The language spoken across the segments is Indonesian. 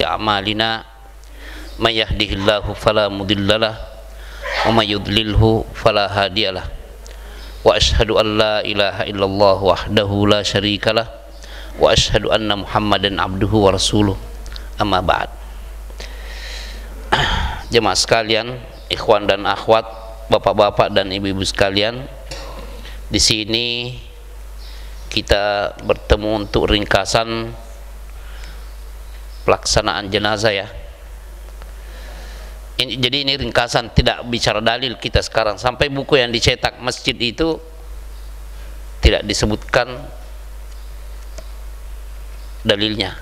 أعمالنا من يهده الله فلا مضل له ومن يضلله فلا هادي له وأشهد أن لا إله إلا الله وحده لا شريك له وأشهد أن محمدا عبده ورسوله أما بعد. Jemaah sekalian, ikhwan dan akhwat, bapak-bapak dan ibu-ibu sekalian, di sini kita bertemu untuk ringkasan pelaksanaan jenazah ya. Jadi ini ringkasan, tidak bicara dalil kita sekarang. Sampai buku yang dicetak masjid itu tidak disebutkan dalilnya,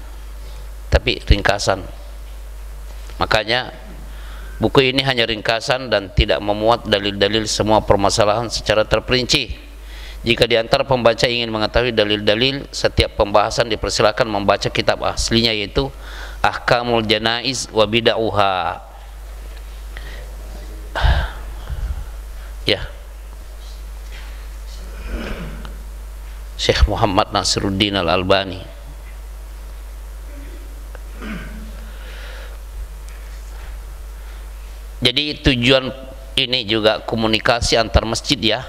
tapi ringkasan. Makanya buku ini hanya ringkasan dan tidak memuat dalil-dalil semua permasalahan secara terperinci. Jika di antara pembaca ingin mengetahui dalil-dalil setiap pembahasan, dipersilakan membaca kitab aslinya, yaitu Ahkamul Janaiz wa Bid'uha. Ya, Syekh Muhammad Nasiruddin Al-Albani. Jadi tujuan ini juga komunikasi antar masjid ya,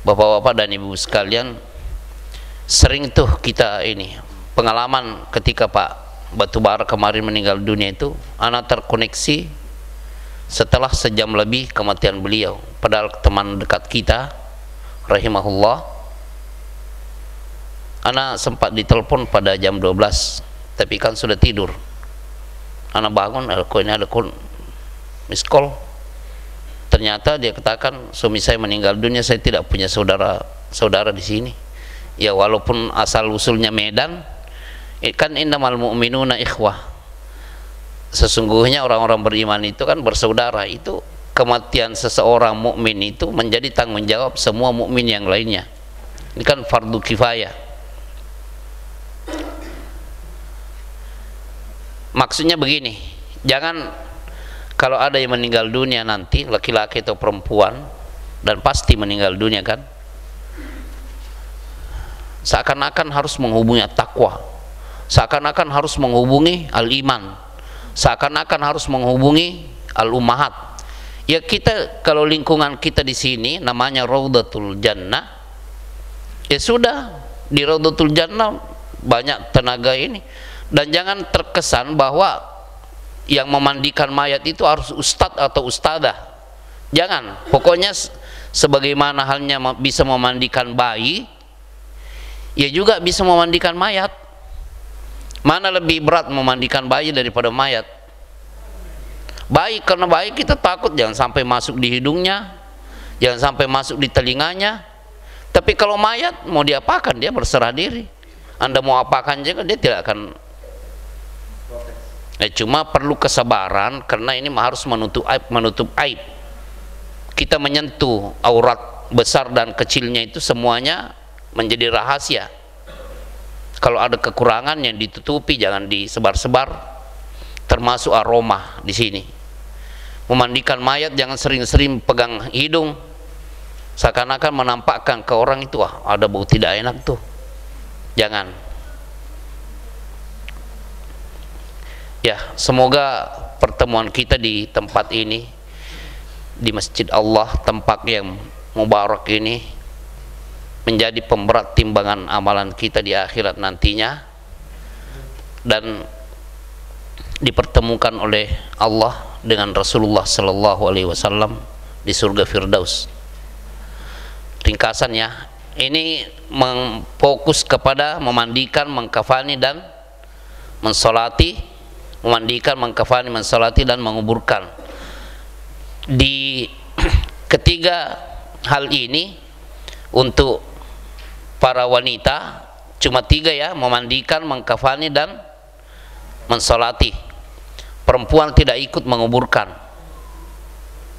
bapak-bapak dan ibu sekalian. Sering tuh kita ini pengalaman ketika Pak Batubara kemarin meninggal dunia itu, anak terkoneksi setelah sejam lebih kematian beliau, padahal teman dekat kita rahimahullah. Anak sempat ditelepon pada jam 12, tapi kan sudah tidur. Anak bangun, ini ada miss call. Ternyata dia katakan, suami saya meninggal dunia, saya tidak punya saudara di sini. Ya walaupun asal usulnya Medan, kan innamal mu'minuna ikhwah. Sesungguhnya orang-orang beriman itu kan bersaudara. Itu kematian seseorang mukmin itu menjadi tanggung jawab semua mukmin yang lainnya. Ini kan fardu kifayah. Maksudnya begini, jangan kalau ada yang meninggal dunia nanti, laki-laki atau perempuan, dan pasti meninggal dunia kan, seakan-akan harus menghubungi takwa, seakan-akan harus menghubungi al-iman, seakan-akan harus menghubungi al-ummahat. Ya kita, kalau lingkungan kita di sini namanya Raudatul Jannah, ya sudah, di Raudatul Jannah banyak tenaga ini. Dan jangan terkesan bahwa yang memandikan mayat itu harus ustadz atau ustadzah. Jangan, pokoknya sebagaimana halnya bisa memandikan bayi, ya juga bisa memandikan mayat. Mana lebih berat memandikan bayi daripada mayat? Bayi, karena bayi kita takut jangan sampai masuk di hidungnya, jangan sampai masuk di telinganya. Tapi kalau mayat mau diapakan, dia berserah diri. Anda mau apakan juga dia tidak akan. Cuma perlu kesabaran, karena ini harus menutup aib. Kita menyentuh aurat besar dan kecilnya itu semuanya menjadi rahasia. Kalau ada kekurangan yang ditutupi, jangan disebar-sebar. Termasuk aroma di sini. Memandikan mayat jangan sering-sering pegang hidung, seakan-akan menampakkan ke orang itu, wah ada bau tidak enak tuh. Jangan. Ya, semoga pertemuan kita di tempat ini, di Masjid Allah, tempat yang mubarak ini, menjadi pemberat timbangan amalan kita di akhirat nantinya, dan dipertemukan oleh Allah dengan Rasulullah Sallallahu Alaihi Wasallam di surga Firdaus. Ringkasannya, ini fokus kepada memandikan, mengkafani dan mensolati. Memandikan, mengkafani, mensolati dan menguburkan. Di ketiga hal ini untuk para wanita cuma 3 ya, memandikan, mengkafani dan mensolati. Perempuan tidak ikut menguburkan.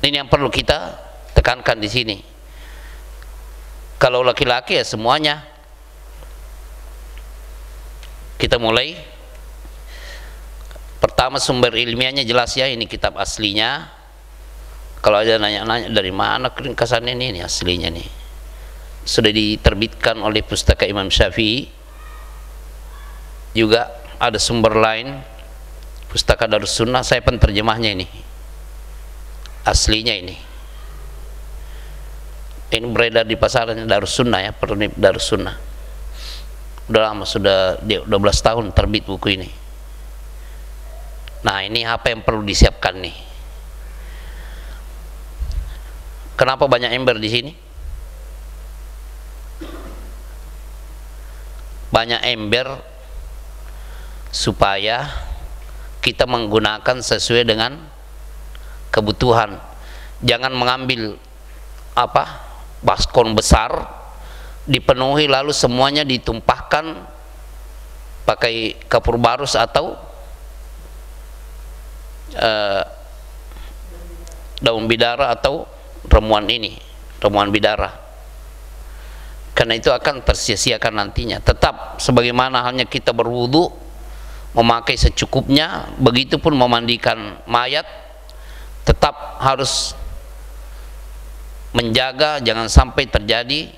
Ini yang perlu kita tekankan di sini. Kalau laki-laki ya semuanya. Kita mulai. Pertama, sumber ilmiahnya jelas ya, ini kitab aslinya. Kalau ada nanya-nanya dari mana ringkasan ini aslinya nih. Sudah diterbitkan oleh Pustaka Imam Syafi'i. Juga ada sumber lain Pustaka Darus Sunnah, saya penterjemahnya ini, aslinya ini beredar di pasaran Darus Sunnah ya, penerbit Darus Sunnah. Udah lama, sudah 12 tahun terbit buku ini. Nah, ini apa yang perlu disiapkan nih? Kenapa banyak ember di sini? Banyak ember supaya kita menggunakan sesuai dengan kebutuhan. Jangan mengambil baskom besar dipenuhi lalu semuanya ditumpahkan pakai kapur barus atau daun bidara atau ramuan bidara, karena itu akan tersia-siakan nantinya. Tetap sebagaimana halnya kita berwudu memakai secukupnya, begitupun memandikan mayat tetap harus menjaga jangan sampai terjadi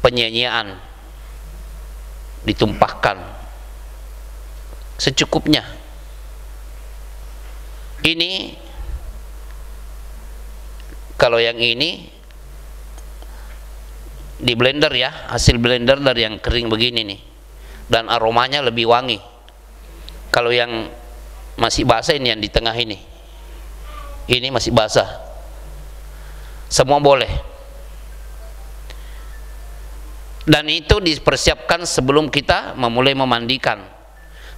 penyia-nyiaan, ditumpahkan secukupnya. Ini kalau yang ini di blender ya, hasil blender dari yang kering begini nih, dan aromanya lebih wangi. Kalau yang masih basah ini, yang di tengah ini masih basah, semua boleh. Dan itu dipersiapkan sebelum kita memulai memandikan.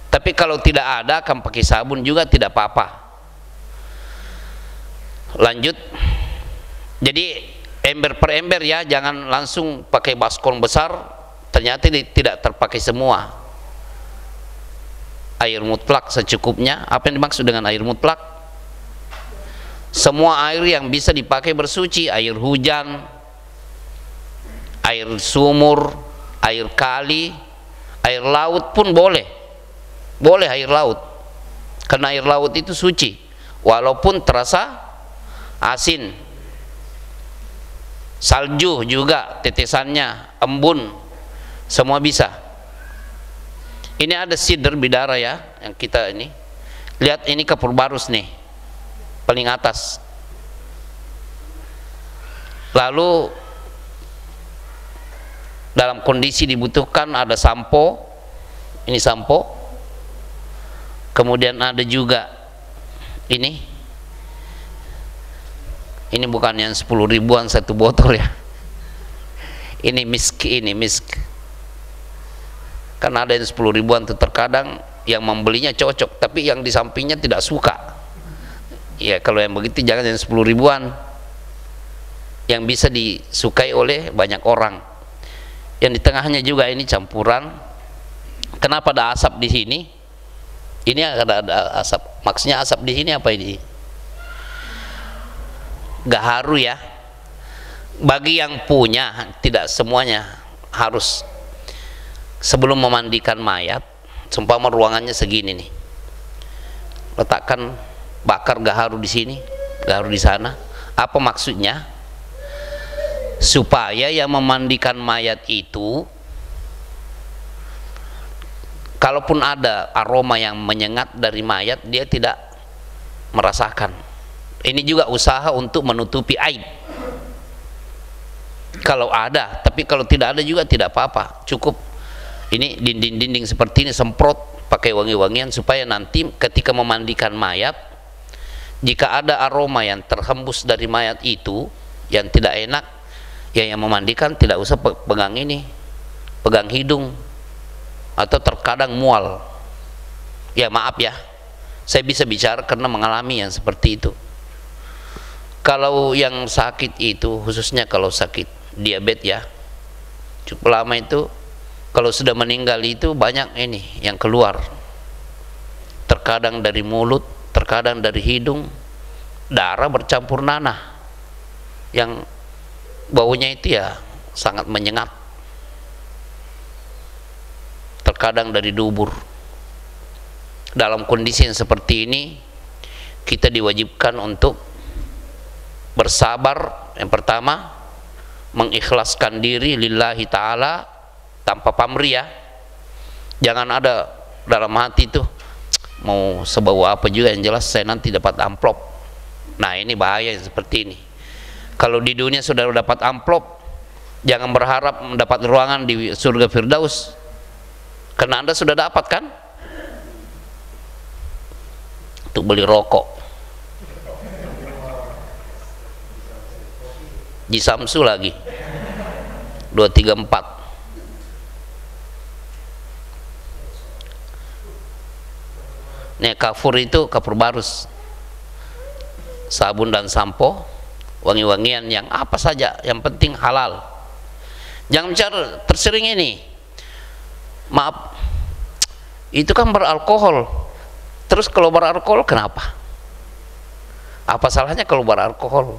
Tapi kalau tidak ada, akan pakai sabun juga tidak apa-apa. Lanjut. Jadi ember per ember ya, jangan langsung pakai baskom besar, ternyata tidak terpakai semua. Air mutlak secukupnya. Apa yang dimaksud dengan air mutlak? Semua air yang bisa dipakai bersuci, air hujan, air sumur, air kali, air laut pun boleh. Boleh air laut, karena air laut itu suci walaupun terasa asin. Salju juga tetesannya, embun, semua bisa. Ini ada sidr bidara ya, yang kita ini lihat, ini kapur barus nih paling atas. Lalu dalam kondisi dibutuhkan ada sampo, ini sampo. Kemudian ada juga ini bukan yang 10 ribuan satu botol ya, ini misk, kan ada yang 10 ribuan tuh, terkadang yang membelinya cocok tapi yang di sampingnya tidak suka ya. Kalau yang begitu jangan yang 10 ribuan, yang bisa disukai oleh banyak orang. Yang di tengahnya juga ini campuran. Kenapa ada asap di sini? Ini ada asap, maksudnya asap di sini apa ini? Gaharu ya. Bagi yang punya, tidak semuanya harus. Sebelum memandikan mayat, seumpama ruangannya segini nih, letakkan, bakar gaharu di sini, gaharu di sana. Apa maksudnya? Supaya yang memandikan mayat itu, kalaupun ada aroma yang menyengat dari mayat, dia tidak merasakan. Ini juga usaha untuk menutupi aib kalau ada, tapi kalau tidak ada juga tidak apa-apa. Cukup ini dinding-dinding seperti ini, semprot pakai wangi-wangian supaya nanti ketika memandikan mayat, jika ada aroma yang terhembus dari mayat itu yang tidak enak, ya yang memandikan tidak usah pegang ini, pegang hidung, atau terkadang mual. Ya maaf ya, saya bisa bicara karena mengalami yang seperti itu. Kalau yang sakit itu, khususnya kalau sakit diabetes ya, cukup lama itu, kalau sudah meninggal itu banyak ini yang keluar, terkadang dari mulut, terkadang dari hidung, darah bercampur nanah, yang baunya itu ya sangat menyengat, terkadang dari dubur. Dalam kondisi yang seperti ini, kita diwajibkan untuk bersabar. Yang pertama, mengikhlaskan diri lillahi ta'ala tanpa pamrih ya. Jangan ada dalam hati tuh mau sebawa apa juga, yang jelas saya nanti dapat amplop. Nah, ini bahaya seperti ini. Kalau di dunia sudah dapat amplop, jangan berharap mendapat ruangan di surga Firdaus, karena Anda sudah dapat kan untuk beli rokok di Samsu lagi 234. Nih kafur itu kafur barus, sabun dan sampo, wangi-wangian yang apa saja, yang penting halal. Jangan bicara tersering ini, maaf, itu kan beralkohol. Terus kalau beralkohol kenapa? Apa salahnya kalau beralkohol?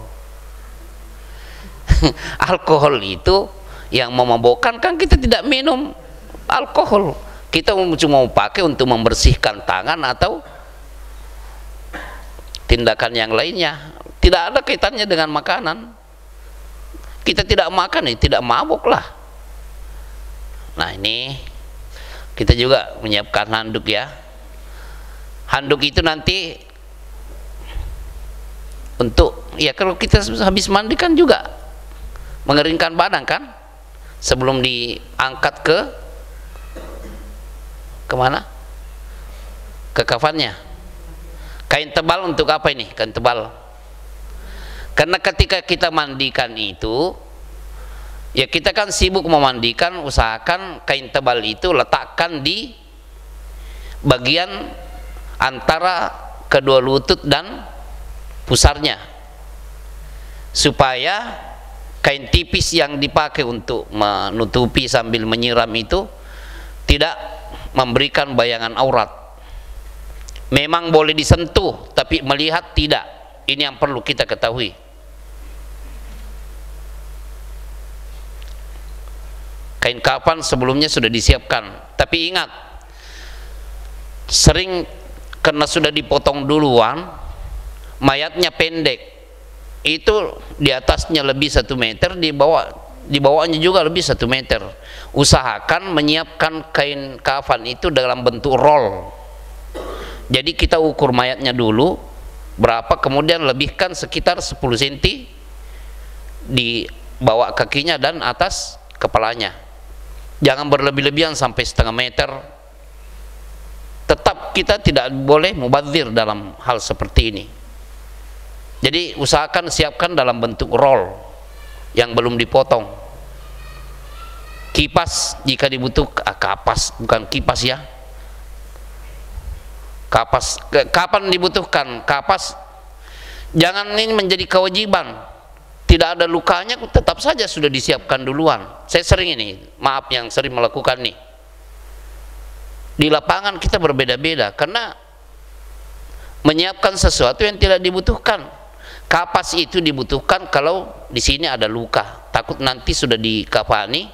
Alkohol itu yang memabukkan, kan kita tidak minum alkohol. Kita cuma mau pakai untuk membersihkan tangan atau tindakan yang lainnya. Tidak ada kaitannya dengan makanan. Kita tidak makan, tidak mabuk lah. Nah, ini kita juga menyiapkan handuk ya. Handuk itu nanti untuk, ya kalau kita habis mandi kan juga mengeringkan badan kan, sebelum diangkat ke kemana? Ke kafannya. Kain tebal untuk apa ini? Kain tebal. Karena ketika kita mandikan itu, ya kita kan sibuk memandikan, usahakan kain tebal itu letakkan di bagian antara kedua lutut dan pusarnya, supaya kain tipis yang dipakai untuk menutupi sambil menyiram itu tidak memberikan bayangan aurat. Memang boleh disentuh, tapi melihat tidak. Ini yang perlu kita ketahui. Kain kafan sebelumnya sudah disiapkan, tapi ingat, sering karena sudah dipotong duluan, mayatnya pendek, itu di atasnya lebih 1 meter, di bawahnya juga lebih 1 meter. Usahakan menyiapkan kain kafan itu dalam bentuk roll. Jadi kita ukur mayatnya dulu berapa, kemudian lebihkan sekitar 10 cm di bawah kakinya dan atas kepalanya. Jangan berlebih-lebihan sampai 1/2 meter. Tetap kita tidak boleh mubadzir dalam hal seperti ini. Jadi usahakan siapkan dalam bentuk roll yang belum dipotong. Kipas jika dibutuhkan, kapas bukan kipas ya. Kapas kapan dibutuhkan? Kapas jangan ini menjadi kewajiban. Tidak ada lukanya tetap saja sudah disiapkan duluan. Saya sering ini, maaf yang sering melakukan nih. Di lapangan kita berbeda-beda karena menyiapkan sesuatu yang tidak dibutuhkan. Kapas itu dibutuhkan kalau di sini ada luka, takut nanti sudah dikafani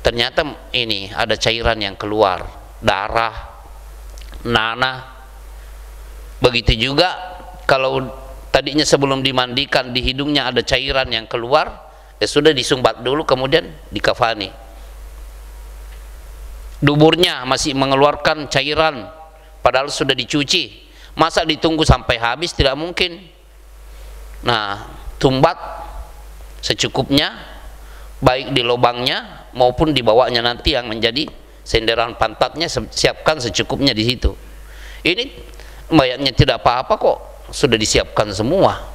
ternyata ini ada cairan yang keluar, darah, nanah. Begitu juga kalau tadinya sebelum dimandikan di hidungnya ada cairan yang keluar, ya sudah disumbat dulu kemudian dikafani. Duburnya masih mengeluarkan cairan padahal sudah dicuci, masa ditunggu sampai habis? Tidak mungkin. Nah, tumbat secukupnya, baik di lubangnya maupun di bawahnya nanti yang menjadi senderan pantatnya, siapkan secukupnya di situ. Ini mayatnya tidak apa-apa kok, sudah disiapkan semua.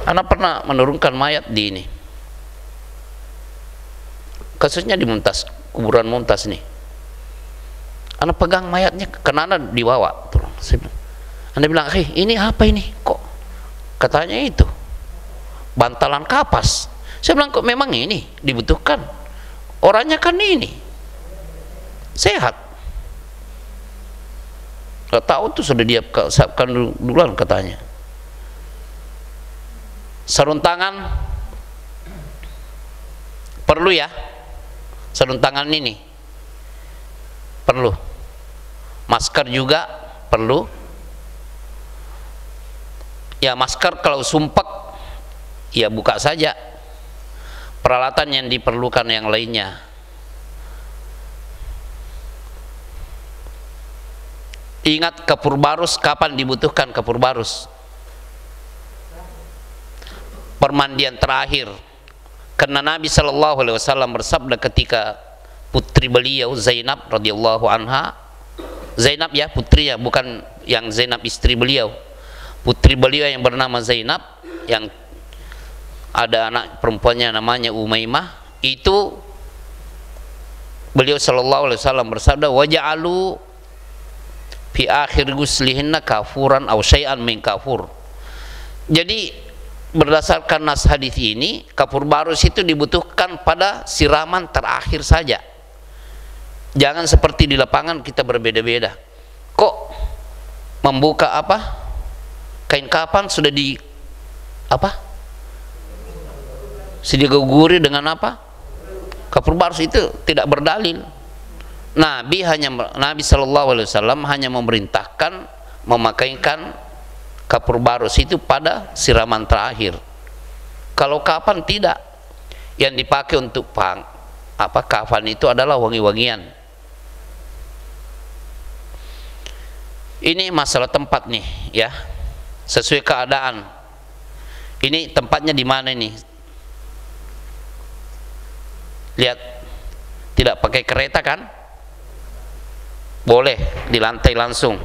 Anak pernah menurunkan mayat di ini, kasusnya di Muntas, kuburan Muntas nih. Anak pegang mayatnya, karena anak dibawa. Anda bilang, ini apa ini? Kok katanya itu bantalan kapas. Saya bilang, kok memang ini dibutuhkan? Orangnya kan ini sehat. Gak tahu tuh sudah dia siapkan duluan katanya. Sarung tangan perlu ya, sarung tangan ini perlu, masker juga perlu ya. Masker kalau sumpek ya buka saja. Peralatan yang diperlukan yang lainnya, Ingat kapur barus, kapan dibutuhkan kapur barus? Permandian terakhir. Karena Nabi SAW bersabda ketika putri beliau Zainab radhiyallahu anha, Zainab ya putrinya, bukan yang Zainab istri beliau, putri beliau yang bernama Zainab, yang ada anak perempuannya namanya Umaymah, itu beliau SAW bersabda, waja'alu fi akhir guslihinna kafuran aw syai'an min kafur. Jadi berdasarkan nas hadis ini, kapur barus itu dibutuhkan pada siraman terakhir saja. Jangan seperti di lapangan kita berbeda-beda. Kok membuka apa? Kain kapan sudah di apa? Sudah diguguri dengan apa? Kapur barus itu tidak berdalil. Nabi SAW hanya memerintahkan memakaikan kapur barus itu pada siraman terakhir. Kalau kafan tidak, yang dipakai untuk kafan itu adalah wangi-wangian. Ini masalah tempat nih ya, sesuai keadaan. Ini tempatnya di mana nih? Lihat, tidak pakai kereta kan? Boleh di lantai langsung.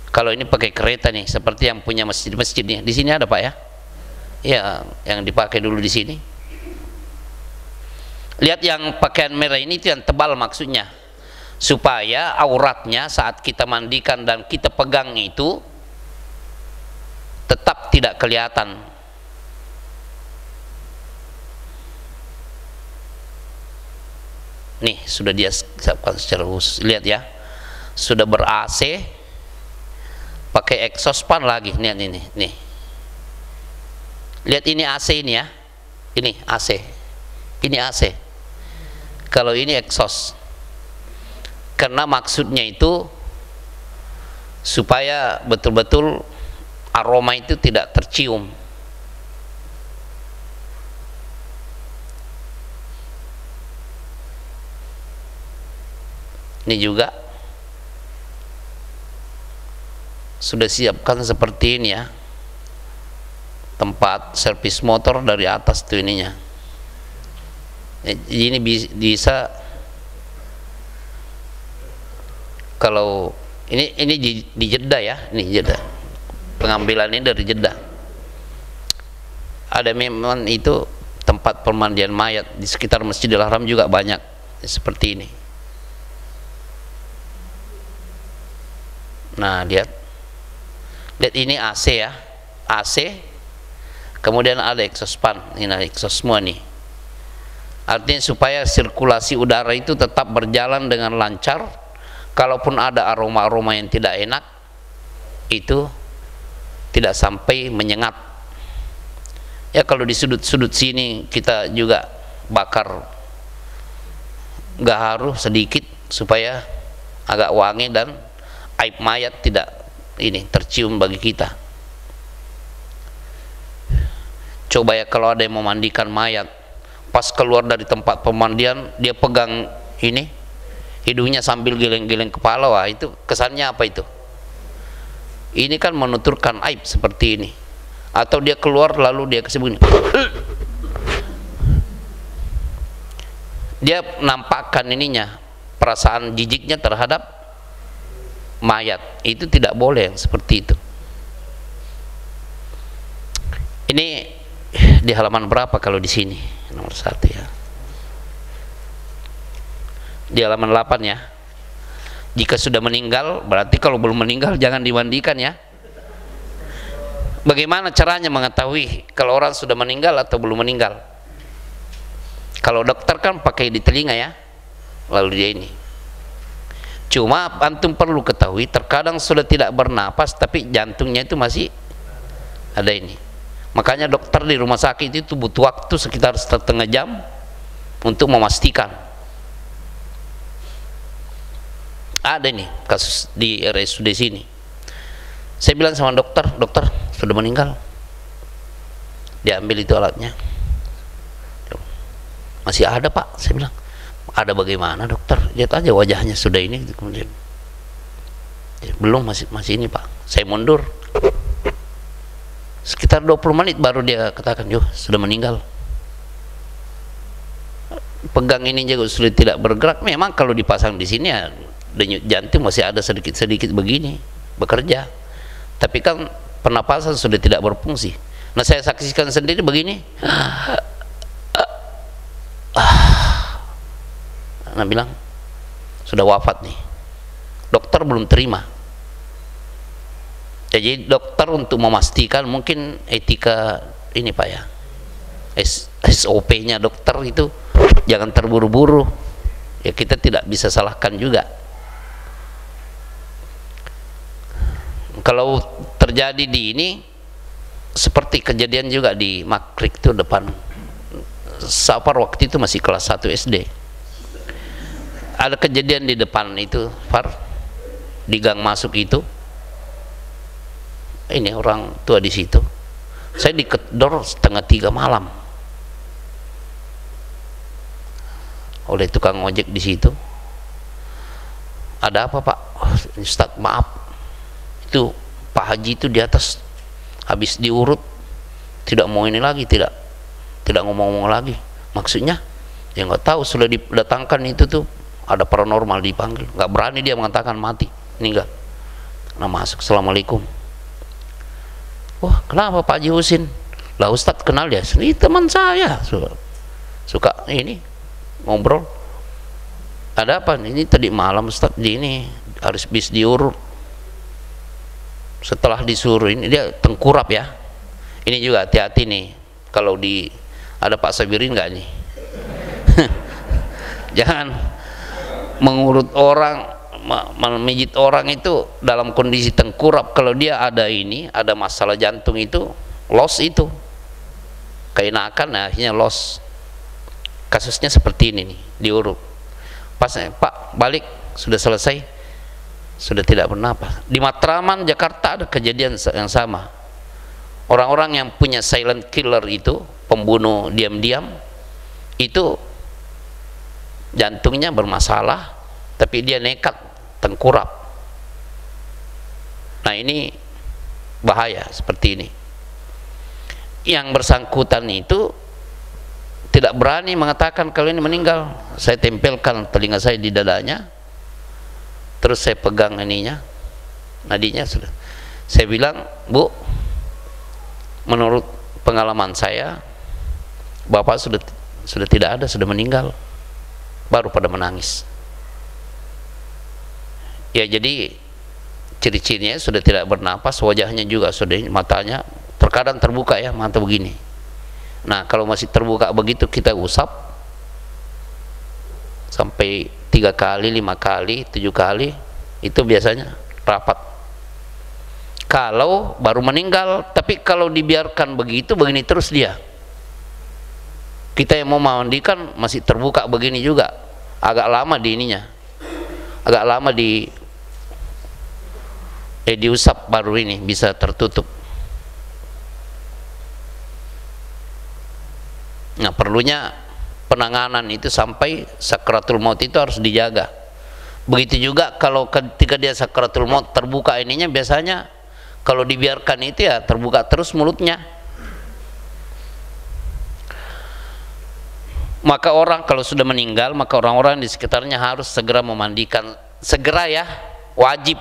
Kalau ini pakai kereta nih, seperti yang punya masjid-masjid nih. Di sini ada Pak ya? Ya, yang dipakai dulu di sini. Lihat yang pakaian merah ini, itu yang tebal maksudnya, supaya auratnya saat kita mandikan dan kita pegang itu tetap tidak kelihatan. Nih sudah dia siapkan secara khusus. Lihat ya, sudah ber-AC, pakai exhaust fan lagi. Lihat ini, nih. Lihat ini AC ini ya. Ini AC. Ini AC. Kalau ini exhaust. Karena maksudnya itu supaya betul-betul aroma itu tidak tercium. Ini juga sudah siapkan seperti ini ya, tempat servis motor dari atas tuh ininya. Ini bisa, kalau ini di Jeddah ya, ini Jeddah, pengambilan ini dari Jeddah. Ada memang itu tempat pemandian mayat di sekitar Masjidil Haram juga banyak seperti ini. Nah lihat ini AC ya, AC, kemudian ada exhaust fan, ini ada exhaust semua nih. Artinya supaya sirkulasi udara itu tetap berjalan dengan lancar. Kalaupun ada aroma-aroma yang tidak enak, itu tidak sampai menyengat. Ya kalau di sudut-sudut sini kita juga bakar gaharu sedikit supaya agak wangi dan aib mayat tidak ini tercium bagi kita. Coba ya kalau ada yang memandikan mayat, pas keluar dari tempat pemandian dia pegang ini hidungnya sambil geleng-geleng kepala, wah itu kesannya apa itu? Ini kan menuturkan aib seperti ini. Atau dia keluar lalu dia kesebut, dia nampakkan ininya, perasaan jijiknya terhadap mayat. Itu tidak boleh yang seperti itu. Ini di halaman berapa kalau di sini? Nomor 1 ya. Di halaman 8 ya. Jika sudah meninggal, berarti kalau belum meninggal jangan dimandikan ya. Bagaimana caranya mengetahui kalau orang sudah meninggal atau belum meninggal? Kalau dokter kan pakai di telinga ya, lalu dia ini. Cuma antum perlu ketahui, terkadang sudah tidak bernapas tapi jantungnya itu masih ada ini. Makanya dokter di rumah sakit itu butuh waktu sekitar setengah jam untuk memastikan. Ada nih kasus di RSUD sini. Saya bilang sama dokter, dokter sudah meninggal. Dia ambil itu alatnya. Masih ada Pak, saya bilang. ada bagaimana dokter, lihat aja wajahnya sudah ini. Kemudian belum, masih ini pak, saya mundur sekitar 20 menit baru dia katakan, yo sudah meninggal. Pegang ini juga sudah tidak bergerak. Memang kalau dipasang di sini ya denyut jantung masih ada sedikit begini bekerja, tapi kan pernapasan sudah tidak berfungsi. Nah saya saksikan sendiri begini. Nah bilang sudah wafat nih. Dokter belum terima. Jadi dokter untuk memastikan, mungkin etika ini pak ya, SOP-nya dokter itu jangan terburu-buru. Ya kita tidak bisa salahkan juga. Kalau terjadi di ini seperti kejadian juga di Makrik itu depan Safar, waktu itu masih kelas 1 SD. Ada kejadian di depan itu, Far, di gang masuk itu. Ini orang tua di situ. Saya dikedor 2:30 malam oleh tukang ojek di situ. Ada apa pak? Ustaz maaf, itu Pak Haji itu di atas habis diurut, tidak mau ini lagi, tidak ngomong-ngomong lagi. Maksudnya ya nggak tahu, sudah didatangkan itu tuh ada paranormal dipanggil, nggak berani dia mengatakan mati, meninggal. Nah masuk, assalamualaikum. Wah kenapa Pak Haji Husin? Lah Ustadz kenal dia, ini teman saya, suka ini ngobrol. Ada apa? Ini tadi malam Ustadz di ini harus bis diurut. Setelah disuruh ini dia tengkurap ya. Ini juga hati-hati nih, kalau di ada Pak Sabirin nggak nih? Jangan mengurut orang, memijit orang itu dalam kondisi tengkurap. Kalau dia ada ini, ada masalah jantung itu, loss itu keinakan, nah, akhirnya loss. Kasusnya seperti ini nih, diurut. Pas Pak balik sudah selesai, sudah tidak bernapas. Di Matraman Jakarta ada kejadian yang sama. Orang-orang yang punya silent killer itu, pembunuh diam-diam, itu jantungnya bermasalah tapi dia nekat tengkurap. Nah ini bahaya seperti ini. Yang bersangkutan itu tidak berani mengatakan kalau ini meninggal. Saya tempelkan telinga saya di dadanya, terus saya pegang ininya, nadinya sudah. Saya bilang, Bu, menurut pengalaman saya, Bapak sudah tidak ada, sudah meninggal. Baru pada menangis. Ya jadi ciri-cirinya sudah tidak bernapas, wajahnya juga sudah, matanya terkadang terbuka ya, mata begini. Nah kalau masih terbuka begitu kita usap sampai 3 kali, 5 kali, 7 kali, itu biasanya rapat. Kalau baru meninggal, tapi kalau dibiarkan begitu, begini terus dia. Kita yang mau mandikan masih terbuka begini juga, agak lama di ininya, agak lama diusap baru ini bisa tertutup. Nah perlunya penanganan itu sampai sakratul maut itu harus dijaga. Begitu juga kalau ketika dia sakratul maut terbuka ininya, biasanya kalau dibiarkan itu ya terbuka terus mulutnya. Maka orang kalau sudah meninggal, maka orang-orang di sekitarnya harus segera memandikan, segera ya, wajib.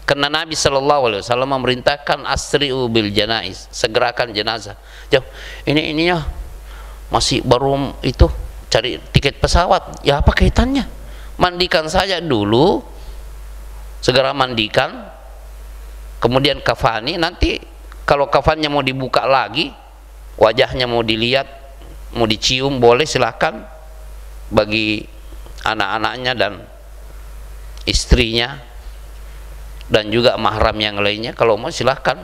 Karena Nabi SAW memerintahkan asri'u bil janaiz, segerakan jenazah. Jauh, ininya masih baru itu cari tiket pesawat, ya apa kaitannya? Mandikan saja dulu, segera mandikan, kemudian kafani. Nanti kalau kafannya mau dibuka lagi, wajahnya mau dilihat, mau dicium, boleh, silahkan. Bagi anak-anaknya dan istrinya dan juga mahram yang lainnya, kalau mau silahkan.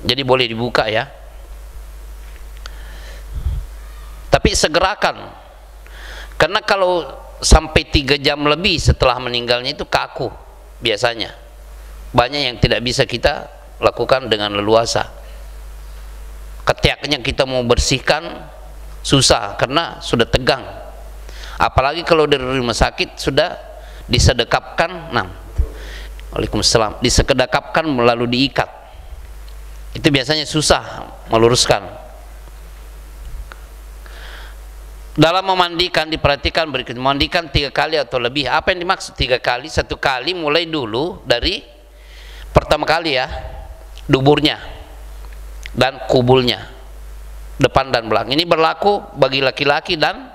Jadi boleh dibuka ya, tapi segerakan. Karena kalau sampai 3 jam lebih setelah meninggalnya itu kaku biasanya. Banyak yang tidak bisa kita lakukan dengan leluasa. Ketiaknya kita mau bersihkan, susah karena sudah tegang. Apalagi kalau dari rumah sakit sudah disedekapkan, nah, waalaikumsalam, disedekapkan lalu diikat, itu biasanya susah meluruskan. Dalam memandikan diperhatikan berikut, memandikan 3 kali atau lebih. Apa yang dimaksud 3 kali? 1 kali mulai dulu dari pertama kali ya, duburnya dan kubulnya, depan dan belakang. Ini berlaku bagi laki-laki dan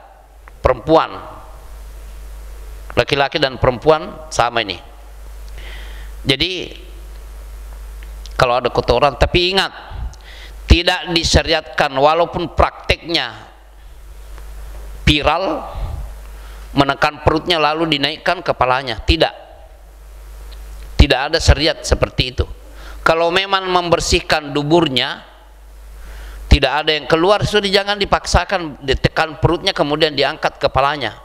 perempuan. Laki-laki dan perempuan sama ini. Jadi kalau ada kotoran, tapi ingat, tidak disyariatkan walaupun prakteknya viral, menekan perutnya lalu dinaikkan kepalanya. Tidak ada syariat seperti itu. Kalau memang membersihkan duburnya tidak ada yang keluar, sudah jangan dipaksakan, ditekan perutnya kemudian diangkat kepalanya.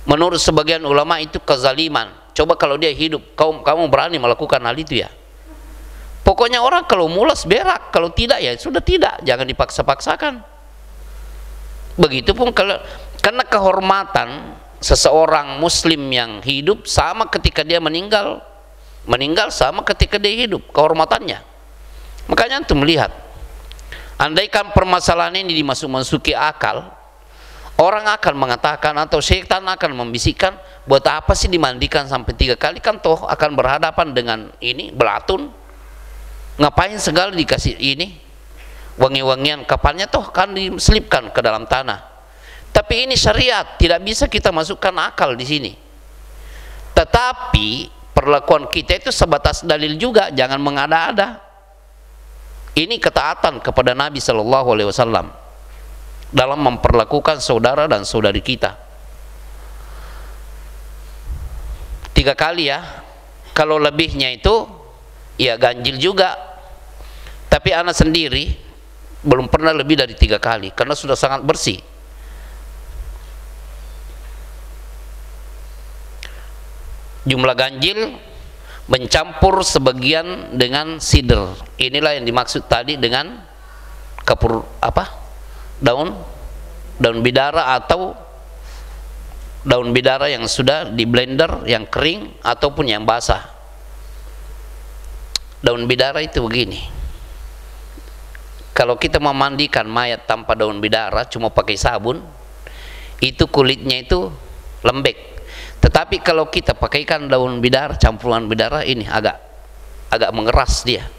Menurut sebagian ulama itu kezaliman. Coba kalau dia hidup, kamu berani melakukan hal itu ya? Pokoknya orang kalau mulas berak, kalau tidak ya sudah tidak, jangan dipaksa-paksakan. Begitupun kalau, karena kehormatan seseorang muslim yang hidup sama ketika dia meninggal sama ketika dia hidup, kehormatannya. Makanya antum melihat, andaikan permasalahan ini dimasuki akal, orang akan mengatakan atau syaitan akan membisikkan, buat apa sih dimandikan sampai 3 kali, kan toh akan berhadapan dengan ini belatun, ngapain segala dikasih ini wangi-wangian, kapalnya toh kan diselipkan ke dalam tanah. Tapi ini syariat, tidak bisa kita masukkan akal di sini. Tetapi perlakuan kita itu sebatas dalil juga, jangan mengada-ada. Ini ketaatan kepada Nabi Shallallahu Alaihi Wasallam dalam memperlakukan saudara dan saudari kita. 3 kali ya. Kalau lebihnya itu ya ganjil juga. Tapi anak sendiri belum pernah lebih dari 3 kali karena sudah sangat bersih. Jumlah ganjil mencampur sebagian dengan sidr. Inilah yang dimaksud tadi dengan daun bidara atau daun bidara yang sudah di blender, yang kering ataupun yang basah. Daun bidara itu begini, kalau kita memandikan mayat tanpa daun bidara, cuma pakai sabun, itu kulitnya itu lembek. Tetapi kalau kita pakaikan daun bidara, campuran bidara, ini agak mengeras dia.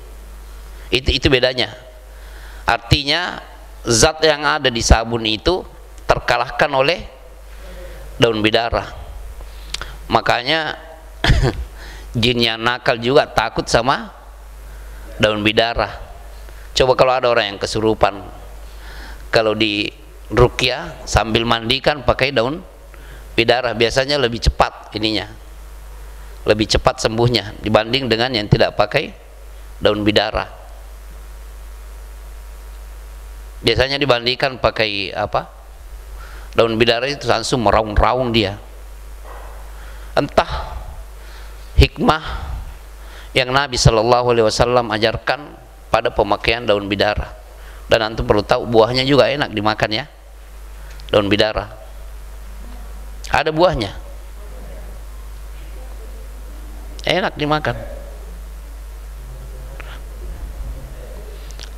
Itu bedanya. Artinya zat yang ada di sabun itu terkalahkan oleh daun bidara. Makanya jin yang nakal juga takut sama daun bidara. Coba kalau ada orang yang kesurupan, kalau di ruqyah sambil mandikan pakai daun bidara, biasanya lebih cepat ininya, lebih cepat sembuhnya dibanding dengan yang tidak pakai daun bidara. Biasanya dibandingkan pakai daun bidara itu langsung meraung-raung dia. Entah hikmah yang Nabi Shallallahu Alaihi Wasallam ajarkan pada pemakaian daun bidara. Dan antum perlu tahu, buahnya juga enak dimakan ya, daun bidara. Ada buahnya, enak dimakan.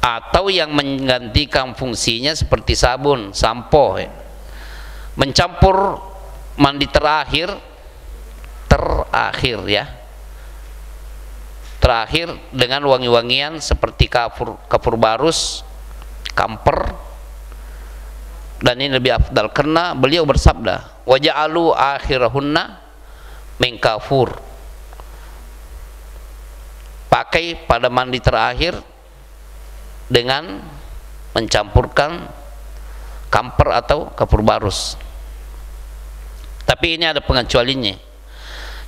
Atau yang menggantikan fungsinya seperti sabun, sampo, mencampur mandi terakhir ya, terakhir dengan wangi-wangian seperti kafur barus, kamper. Dan ini lebih afdal karena beliau bersabda, waja'alu akhirahunna min kafur. Pakai pada mandi terakhir dengan mencampurkan kamper atau kafur barus. Tapi ini ada pengecualiannya.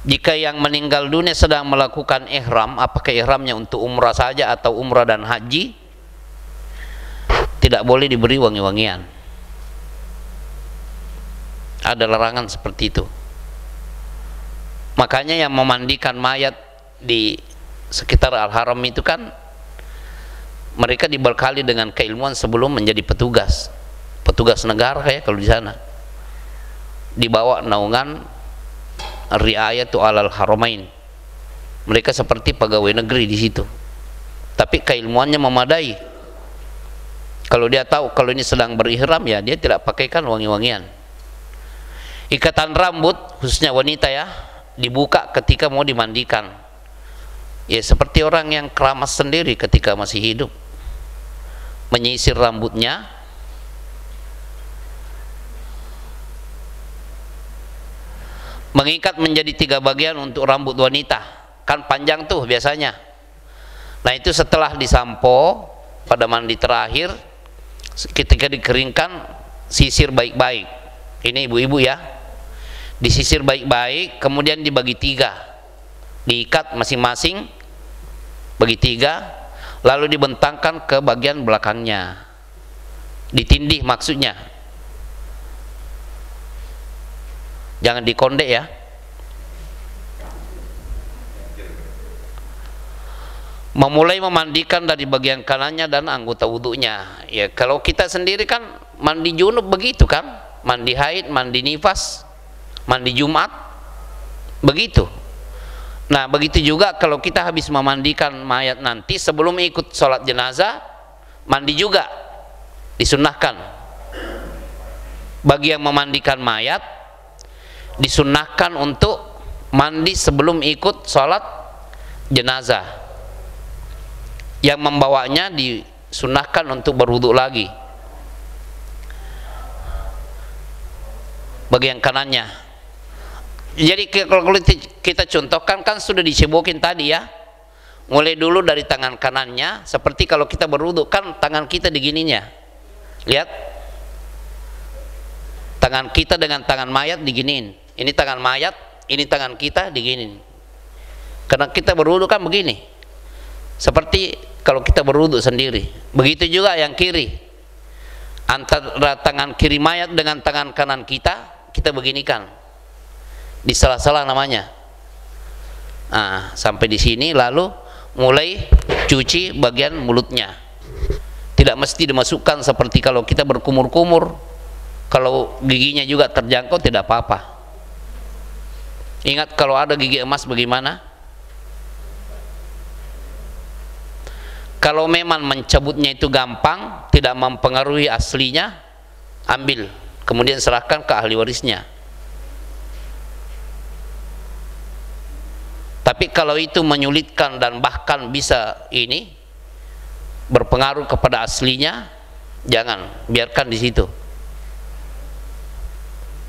Jika yang meninggal dunia sedang melakukan ihram, apakah ihramnya untuk umrah saja atau umrah dan haji, tidak boleh diberi wangi-wangian. Ada larangan seperti itu. Makanya yang memandikan mayat di sekitar Al-Haram itu kan mereka dibekali dengan keilmuan sebelum menjadi petugas petugas negara ya kalau di sana, dibawa naungan riayatu alal haramain, mereka seperti pegawai negeri di situ, tapi keilmuannya memadai. Kalau dia tahu kalau ini sedang berihram, ya dia tidak pakaikan wangi-wangian. Ikatan rambut khususnya wanita ya dibuka ketika mau dimandikan, ya seperti orang yang keramas sendiri ketika masih hidup, menyisir rambutnya, mengikat menjadi 3 bagian untuk rambut wanita, kan panjang tuh biasanya. Nah itu setelah disampo pada mandi terakhir, ketika dikeringkan, sisir baik-baik. Ini ibu-ibu ya, disisir baik-baik, kemudian dibagi 3, diikat masing-masing bagi 3, lalu dibentangkan ke bagian belakangnya, ditindih maksudnya, jangan dikondek ya. Memulai memandikan dari bagian kanannya dan anggota wudhunya. Ya kalau kita sendiri kan mandi junub begitu kan, mandi haid, mandi nifas, mandi Jumat begitu. Nah begitu juga kalau kita habis memandikan mayat nanti, sebelum ikut sholat jenazah mandi juga disunnahkan. Bagi yang memandikan mayat disunnahkan untuk mandi sebelum ikut sholat jenazah. Yang membawanya disunnahkan untuk berwudu lagi bagian kanannya. Jadi kalau kita contohkan kan sudah disebokin tadi ya, mulai dulu dari tangan kanannya, seperti kalau kita berwudu kan tangan kita digininya, lihat tangan kita dengan tangan mayat diginiin, ini tangan mayat, ini tangan kita diginiin, karena kita berwudu kan begini, seperti kalau kita berwudu sendiri. Begitu juga yang kiri, antara tangan kiri mayat dengan tangan kanan kita beginikan, di sela-sela namanya. Nah, sampai di sini, lalu mulai cuci bagian mulutnya. Tidak mesti dimasukkan seperti kalau kita berkumur-kumur, kalau giginya juga terjangkau tidak apa-apa. Ingat kalau ada gigi emas bagaimana? Kalau memang mencabutnya itu gampang, tidak mempengaruhi aslinya, ambil, kemudian serahkan ke ahli warisnya. Tapi kalau itu menyulitkan dan bahkan bisa ini berpengaruh kepada aslinya, jangan, biarkan di situ.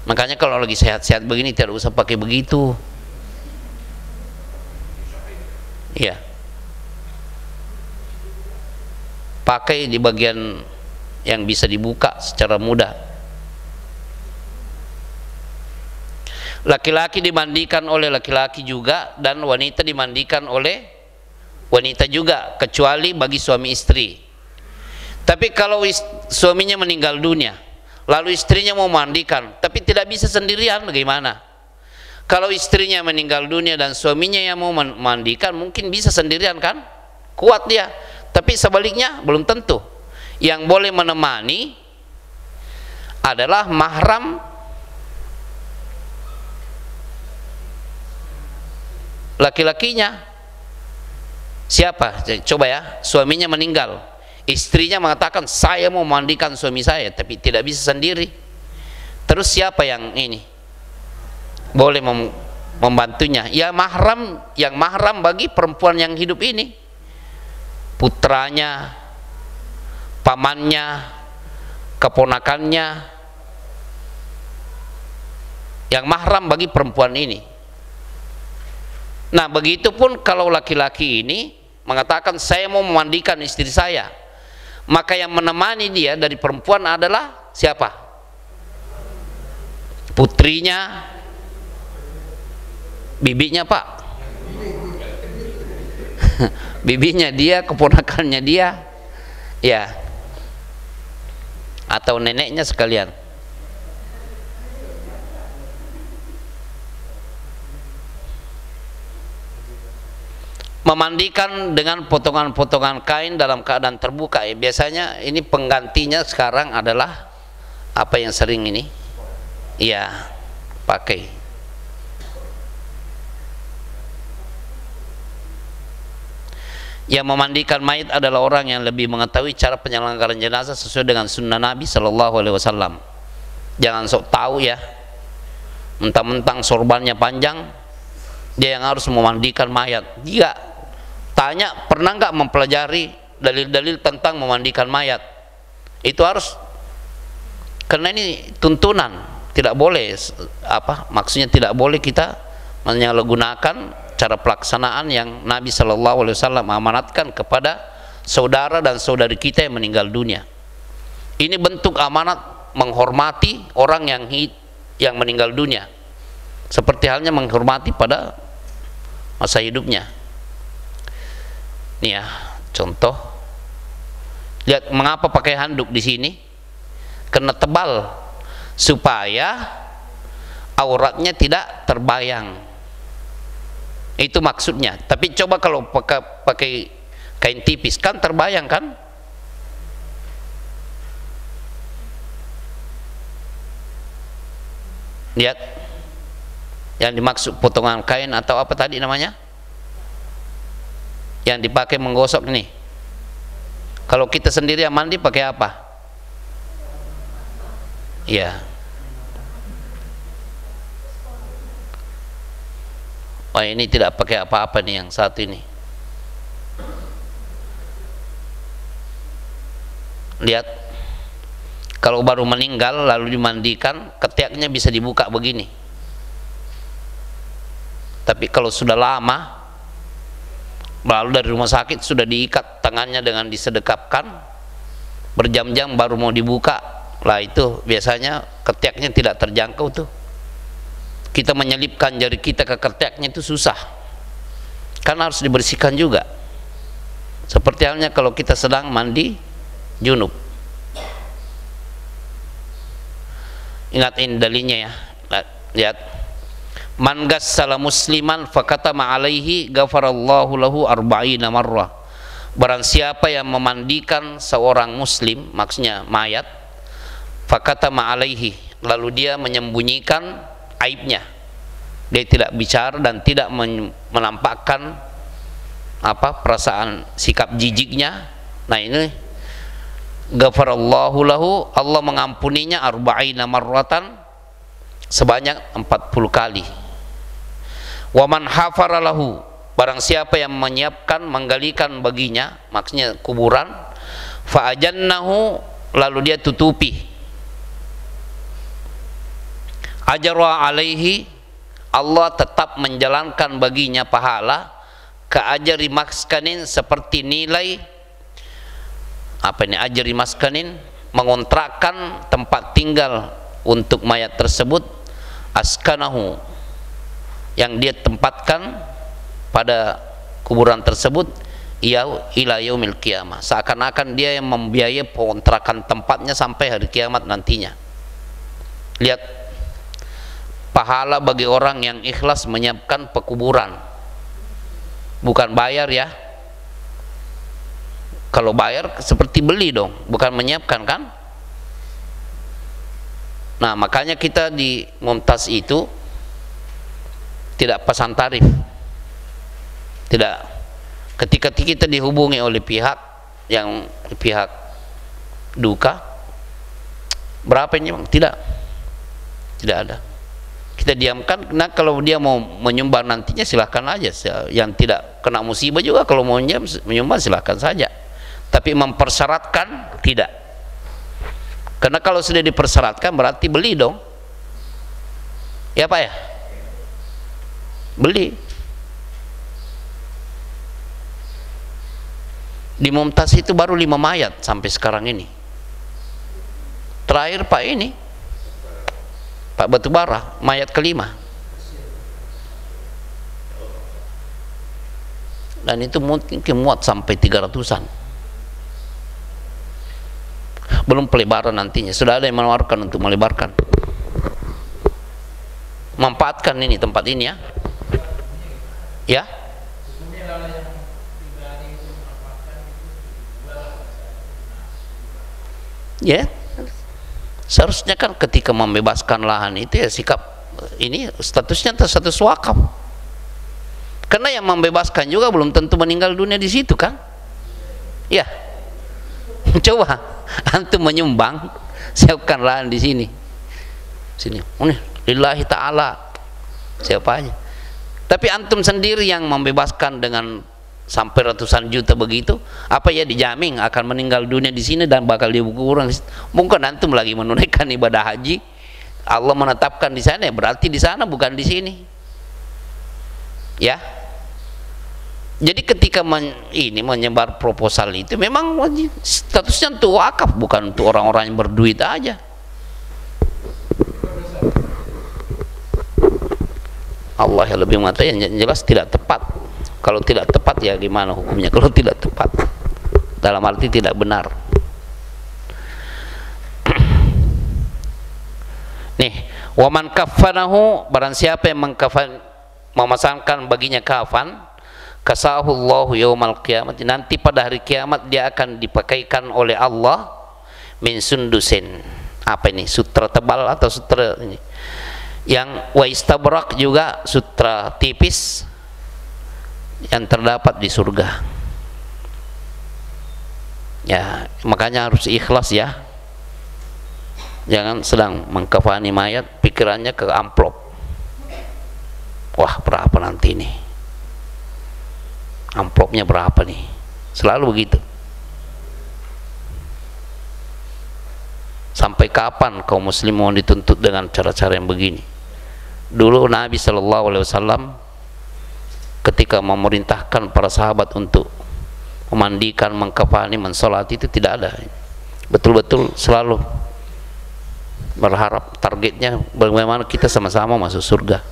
Makanya kalau lagi sehat-sehat begini tidak usah pakai begitu. Iya. Pakai di bagian yang bisa dibuka secara mudah. Laki-laki dimandikan oleh laki-laki juga, dan wanita dimandikan oleh wanita juga, kecuali bagi suami istri. Tapi kalau suaminya meninggal dunia, lalu istrinya mau mandikan, tapi tidak bisa sendirian, bagaimana? Kalau istrinya meninggal dunia dan suaminya yang mau mandikan, mungkin bisa sendirian kan? Kuat dia. Tapi sebaliknya belum tentu. Yang boleh menemani adalah mahram laki-lakinya. Siapa? Coba ya, suaminya meninggal, istrinya mengatakan saya mau mandikan suami saya, tapi tidak bisa sendiri. Terus siapa yang ini boleh membantunya? Ya mahram, yang mahram bagi perempuan yang hidup ini, putranya, pamannya, keponakannya, yang mahram bagi perempuan ini. Nah begitupun kalau laki-laki ini mengatakan saya mau memandikan istri saya, maka yang menemani dia dari perempuan adalah siapa? Putrinya, bibinya pak, bibinya dia, keponakannya dia, ya, atau neneknya sekalian. Memandikan dengan potongan-potongan kain dalam keadaan terbuka, ya, biasanya ini penggantinya sekarang adalah apa yang sering ini? Iya, pakai. Yang memandikan mayat adalah orang yang lebih mengetahui cara penyelenggaraan jenazah sesuai dengan sunnah Nabi Shallallahu Alaihi Wasallam. Jangan sok tahu ya, mentang-mentang sorbannya panjang, dia yang harus memandikan mayat. Jika tanya, pernah nggak mempelajari dalil-dalil tentang memandikan mayat? Itu harus, karena ini tuntunan, tidak boleh maksudnya tidak boleh kita menyalahgunakan cara pelaksanaan yang Nabi Shallallahu Alaihi Wasallam amanatkan kepada saudara dan saudari kita yang meninggal dunia. Ini bentuk amanat menghormati orang yang meninggal dunia, seperti halnya menghormati pada masa hidupnya. Nih ya, contoh. Lihat mengapa pakai handuk di sini? Karena tebal, supaya auratnya tidak terbayang. Itu maksudnya. Tapi coba kalau pakai kain tipis, kan terbayang kan? Lihat, yang dimaksud potongan kain atau apa tadi namanya? Yang dipakai menggosok ini. Kalau kita sendiri yang mandi pakai apa? Iya. Oh, ini tidak pakai apa-apa nih yang satu ini. Lihat, kalau baru meninggal lalu dimandikan, ketiaknya bisa dibuka begini. Tapi kalau sudah lama, lalu dari rumah sakit sudah diikat tangannya dengan disedekapkan, berjam-jam baru mau dibuka, lah itu biasanya ketiaknya tidak terjangkau tuh. Kita menyelipkan jari kita ke ketiaknya itu susah, kan harus dibersihkan juga. Seperti halnya kalau kita sedang mandi junub. Ingat ini dalilnya ya. Lihat, man gassala musliman fakatama alaihi ghafarallahu lahu arba'ina marrah. Barang siapa yang memandikan seorang muslim, maksudnya mayat, fakatama alaihi, lalu dia menyembunyikan aibnya, dia tidak bicara dan tidak menampakkan perasaan sikap jijiknya. Nah ini ghafarallahu lahu, Allah mengampuninya arba'ina marratan, sebanyak 40 kali. Wa man hafara lahu, barang siapa yang menyiapkan, menggalikan baginya, maksudnya kuburan, fa ajannahu, lalu dia tutupi, ajra alaihi, Allah tetap menjalankan baginya pahala keajari maskanin, seperti nilai ajri maskanin, mengontrakkan tempat tinggal untuk mayat tersebut, askanahu, yang dia tempatkan pada kuburan tersebut, ila yaumil qiyamah, seakan-akan dia yang membiayai pengontrakan tempatnya sampai hari kiamat nantinya. Lihat pahala bagi orang yang ikhlas menyiapkan pekuburan, bukan bayar ya. Kalau bayar seperti beli dong, bukan menyiapkan kan. Nah makanya kita di Mumtaz itu tidak pasang tarif. Tidak, ketika kita dihubungi oleh pihak duka, berapa ini bang? Tidak ada. Kita diamkan. Nah kalau dia mau menyumbang nantinya silahkan aja, yang tidak kena musibah juga kalau mau menyumbang silahkan saja, tapi mempersyaratkan tidak. Karena kalau sudah dipersyaratkan berarti beli dong ya Pak ya, beli. Di Mumtaz itu baru 5 mayat sampai sekarang ini. Terakhir Pak ini, Pak Batubara, mayat kelima. Dan itu mungkin muat sampai 300-an. Belum pelebaran nantinya. Sudah ada yang menawarkan untuk melebarkan. Manfaatkan ini tempat ini ya. Ya. Ya. Seharusnya kan ketika membebaskan lahan itu ya sikap ini statusnya status wakaf. Karena yang membebaskan juga belum tentu meninggal dunia di situ kan? Ya. Coba antum menyumbang, siapkan lahan di sini. Sini. Lillahi ta'ala. Siapa aja. Tapi antum sendiri yang membebaskan dengan sampai ratusan juta begitu, apa ya dijamin akan meninggal dunia di sini dan bakal dikuburan? Mungkin antum lagi menunaikan ibadah haji, Allah menetapkan di sana, berarti di sana bukan di sini. Ya. Jadi ketika ini menyebar proposal itu memang statusnya untuk wakaf, bukan untuk orang-orang yang berduit aja. Allah yang lebih mengatakan, yang jelas tidak tepat. Kalau tidak tepat ya gimana hukumnya? Kalau tidak tepat dalam arti tidak benar. Nih, waman kafanahu, barang siapa yang memasangkan baginya kafan, kasahullahu yaumal qiyamah, nanti pada hari kiamat dia akan dipakaikan oleh Allah min sundusin. Apa ini? Sutra tebal atau sutra ini? Yang wa istabrak juga sutra tipis yang terdapat di surga. Ya, makanya harus ikhlas ya. Jangan sedang mengkafani mayat pikirannya ke amplop. Wah, berapa nanti nih? Amplopnya berapa nih? Selalu begitu. Sampai kapan kaum muslimin dituntut dengan cara-cara yang begini? Dulu Nabi SAW ketika memerintahkan para sahabat untuk memandikan, mengkafani, mensolati, itu tidak ada. Betul-betul selalu berharap targetnya bagaimana kita sama-sama masuk surga.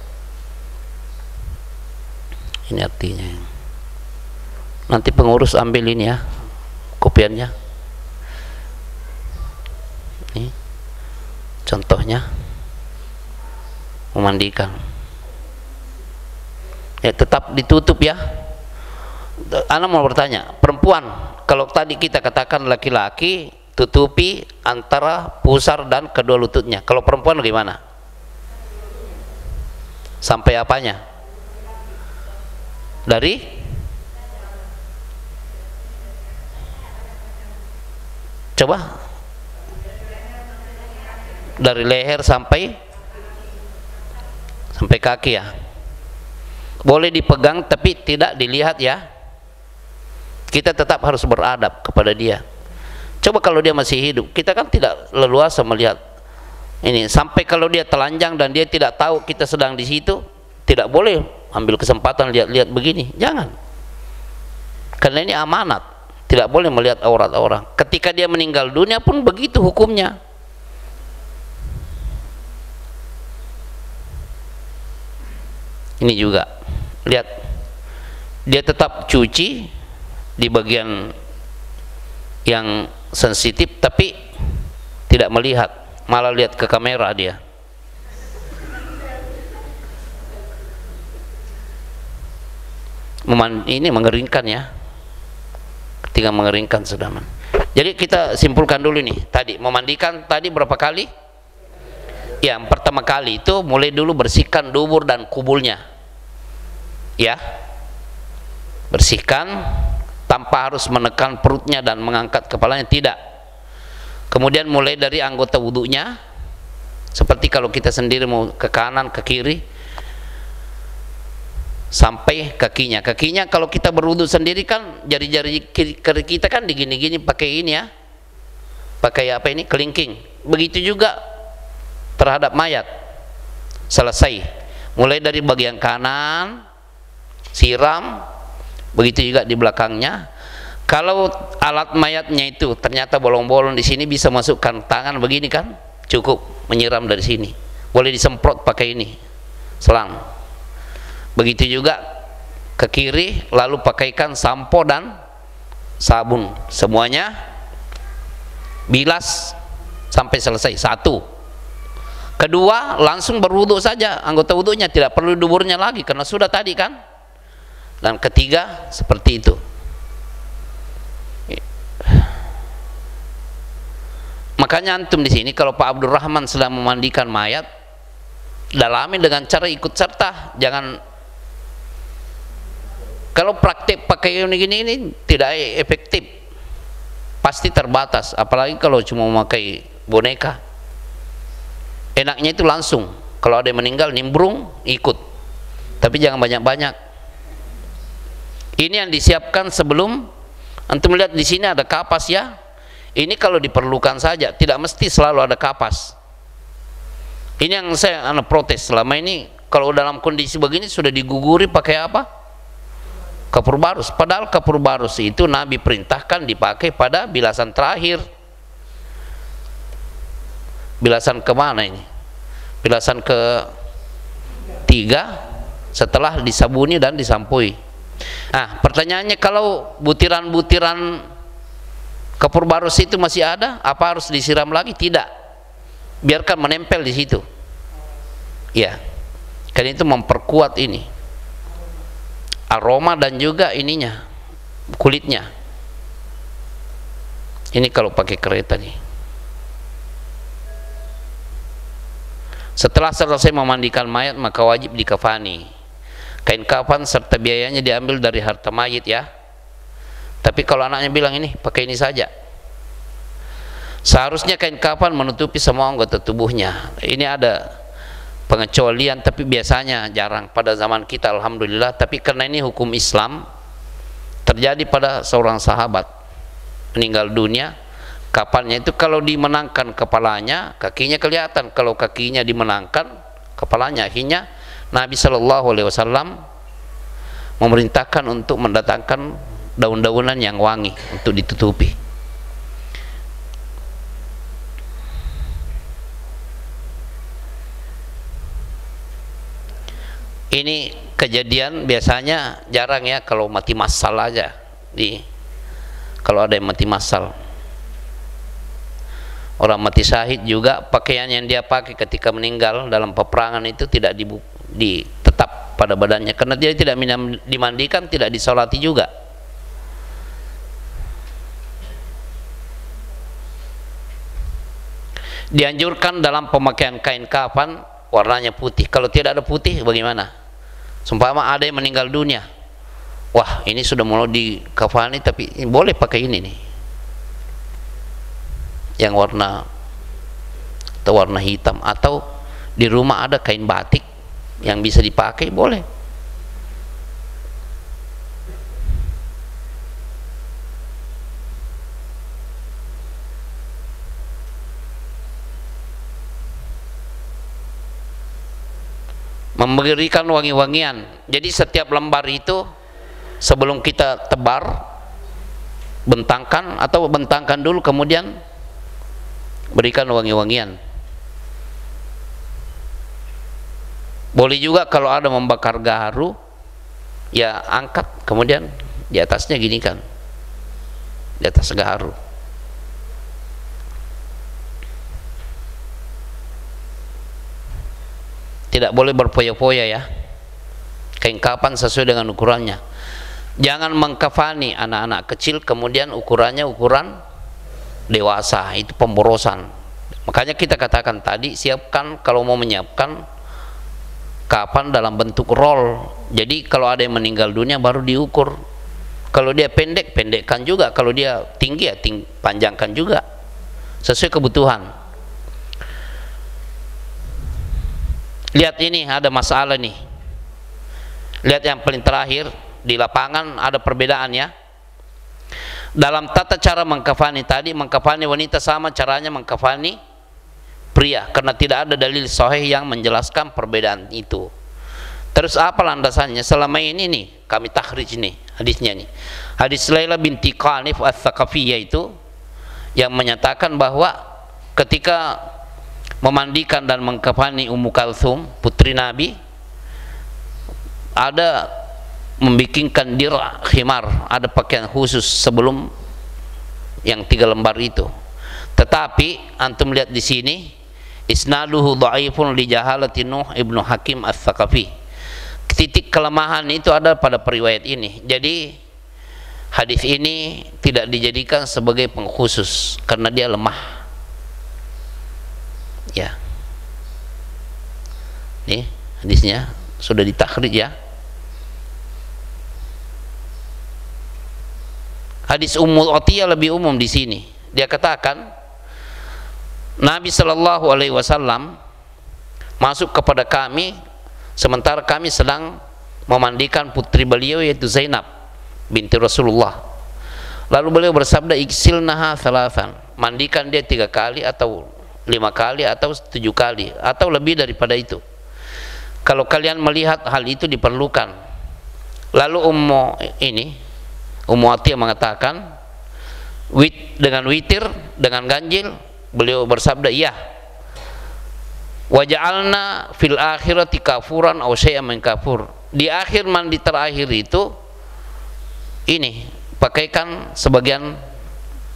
Ini artinya. Nanti pengurus ambil ini ya, kopiannya. Ini contohnya memandikan. Ya tetap ditutup ya. Ana mau bertanya, perempuan kalau tadi kita katakan laki-laki tutupi antara pusar dan kedua lututnya, kalau perempuan bagaimana? Sampai apanya? Dari coba dari leher sampai kaki ya. Boleh dipegang tapi tidak dilihat ya. Kita tetap harus beradab kepada dia. Coba kalau dia masih hidup, kita kan tidak leluasa melihat ini. Sampai kalau dia telanjang dan dia tidak tahu kita sedang di situ, tidak boleh ambil kesempatan lihat-lihat begini. Jangan. Karena ini amanat. Tidak boleh melihat aurat orang. Ketika dia meninggal dunia pun begitu hukumnya. Ini juga. Lihat, dia tetap cuci di bagian yang sensitif tapi tidak melihat, malah lihat ke kamera dia. Ini mengeringkan ya, ketika mengeringkan sudah. Jadi kita simpulkan dulu nih, tadi memandikan tadi berapa kali? Ya, yang pertama kali itu mulai dulu bersihkan dubur dan kubulnya. Ya, bersihkan tanpa harus menekan perutnya dan mengangkat kepalanya, tidak. Kemudian mulai dari anggota wudhunya, seperti kalau kita sendiri mau ke kanan ke kiri, sampai kakinya. Kakinya kalau kita berwudhu sendiri kan jari-jari kiri kita kan digini-gini pakai ini ya, pakai apa ini, kelingking. Begitu juga terhadap mayat. Selesai, mulai dari bagian kanan siram, begitu juga di belakangnya. Kalau alat mayatnya itu ternyata bolong-bolong di sini, bisa masukkan tangan begini kan, cukup menyiram dari sini. Boleh disemprot pakai ini selang. Begitu juga ke kiri, lalu pakaikan sampo dan sabun, semuanya bilas sampai selesai. Satu. Kedua, langsung berwudu saja, anggota wudunya tidak perlu duburnya lagi karena sudah tadi kan. Dan ketiga seperti itu. Makanya antum di sini kalau Pak Abdurrahman sedang memandikan mayat, dalami dengan cara ikut serta, jangan. Kalau praktek pakai ini tidak efektif, pasti terbatas. Apalagi kalau cuma memakai boneka. Enaknya itu langsung, kalau ada yang meninggal nimbrung ikut, tapi jangan banyak-banyak. Ini yang disiapkan sebelum. Antum lihat di sini ada kapas ya. Ini kalau diperlukan saja, tidak mesti selalu ada kapas. Ini yang saya protes selama ini. Kalau dalam kondisi begini sudah diguguri pakai apa? Kapur barus. Padahal kapur barus itu Nabi perintahkan dipakai pada bilasan terakhir. Bilasan kemana ini? Bilasan ke 3 setelah disabuni dan disampui. Nah, pertanyaannya, kalau butiran-butiran kapur barus itu masih ada, apa harus disiram lagi? Tidak, biarkan menempel di situ. Ya, kan itu memperkuat ini aroma dan juga ininya, kulitnya. Ini kalau pakai kereta nih. Setelah selesai memandikan mayat, maka wajib dikafani. Kain kafan serta biayanya diambil dari harta mayit ya. Tapi kalau anaknya bilang ini pakai ini saja, seharusnya kain kafan menutupi semua anggota tubuhnya. Ini ada pengecualian, tapi biasanya jarang pada zaman kita, alhamdulillah. Tapi karena ini hukum Islam, terjadi pada seorang sahabat meninggal dunia, kafannya itu kalau dimenangkan kepalanya, kakinya kelihatan. Kalau kakinya dimenangkan, kepalanya. Akhirnya Nabi Shallallahu Alaihi Wasallam memerintahkan untuk mendatangkan daun-daunan yang wangi untuk ditutupi. Ini kejadian biasanya jarang ya, kalau mati massal aja kalau ada yang mati massal. Orang mati syahid juga pakaian yang dia pakai ketika meninggal dalam peperangan itu tidak tetap pada badannya, karena dia tidak dimandikan, tidak disolati juga. Dianjurkan dalam pemakaian kain kafan warnanya putih. Kalau tidak ada putih bagaimana? Sumpama ada yang meninggal dunia, wah ini sudah mau dikafani, tapi boleh pakai ini nih, yang warna atau warna hitam, atau di rumah ada kain batik yang bisa dipakai, boleh. Memberikan wangi-wangian. Jadi setiap lembar itu sebelum kita tebar, bentangkan atau bentangkan dulu, kemudian berikan wangi-wangian. Boleh juga kalau ada membakar gaharu, ya angkat, kemudian di atasnya gini kan, di atas gaharu. Tidak boleh berfoya-foya ya. Kain kafan sesuai dengan ukurannya. Jangan mengkafani anak-anak kecil kemudian ukurannya ukuran dewasa, itu pemborosan. Makanya kita katakan tadi, siapkan kalau mau menyiapkan kafan dalam bentuk roll. Jadi kalau ada yang meninggal dunia baru diukur. Kalau dia pendek, pendekkan juga. Kalau dia tinggi ya panjangkan juga, sesuai kebutuhan. Lihat ini, ada masalah nih. Lihat yang paling terakhir, di lapangan ada perbedaan ya. Dalam tata cara mengkafani tadi, mengkafani wanita sama caranya mengkafani pria, karena tidak ada dalil sahih yang menjelaskan perbedaan itu. Terus apa landasannya? Selama ini nih kami takhrij nih hadisnya nih. Hadis Laila binti Qanif Ats-Tsaqafiyah itu yang menyatakan bahwa ketika memandikan dan mengkafani Ummu Kalsum putri Nabi, ada membikinkan dir' khimar, ada pakaian khusus sebelum yang 3 lembar itu. Tetapi antum lihat di sini, isnaduhu dhaifun li jahalati Nuh ibnu Hakim Ats-Tsaqafi. Titik kelemahan itu ada pada periwayat ini. Jadi hadis ini tidak dijadikan sebagai pengkhusus karena dia lemah. Ya, nih hadisnya sudah ditakhrij ya. Hadis Ummul Atiyah lebih umum di sini. Dia katakan Nabi Shallallahu Alaihi Wasallam masuk kepada kami sementara kami sedang memandikan putri beliau yaitu Zainab binti Rasulullah. Lalu beliau bersabda, iksilnaha thalathan, mandikan dia 3 kali atau 5 kali atau 7 kali atau lebih daripada itu kalau kalian melihat hal itu diperlukan. Lalu Ummu Atiyah mengatakan dengan witir, dengan ganjil, beliau bersabda, iya. Waja'alna fil akhirati kafuran aw syai'an min kafur. Di akhir mandi terakhir itu ini pakaikan sebagian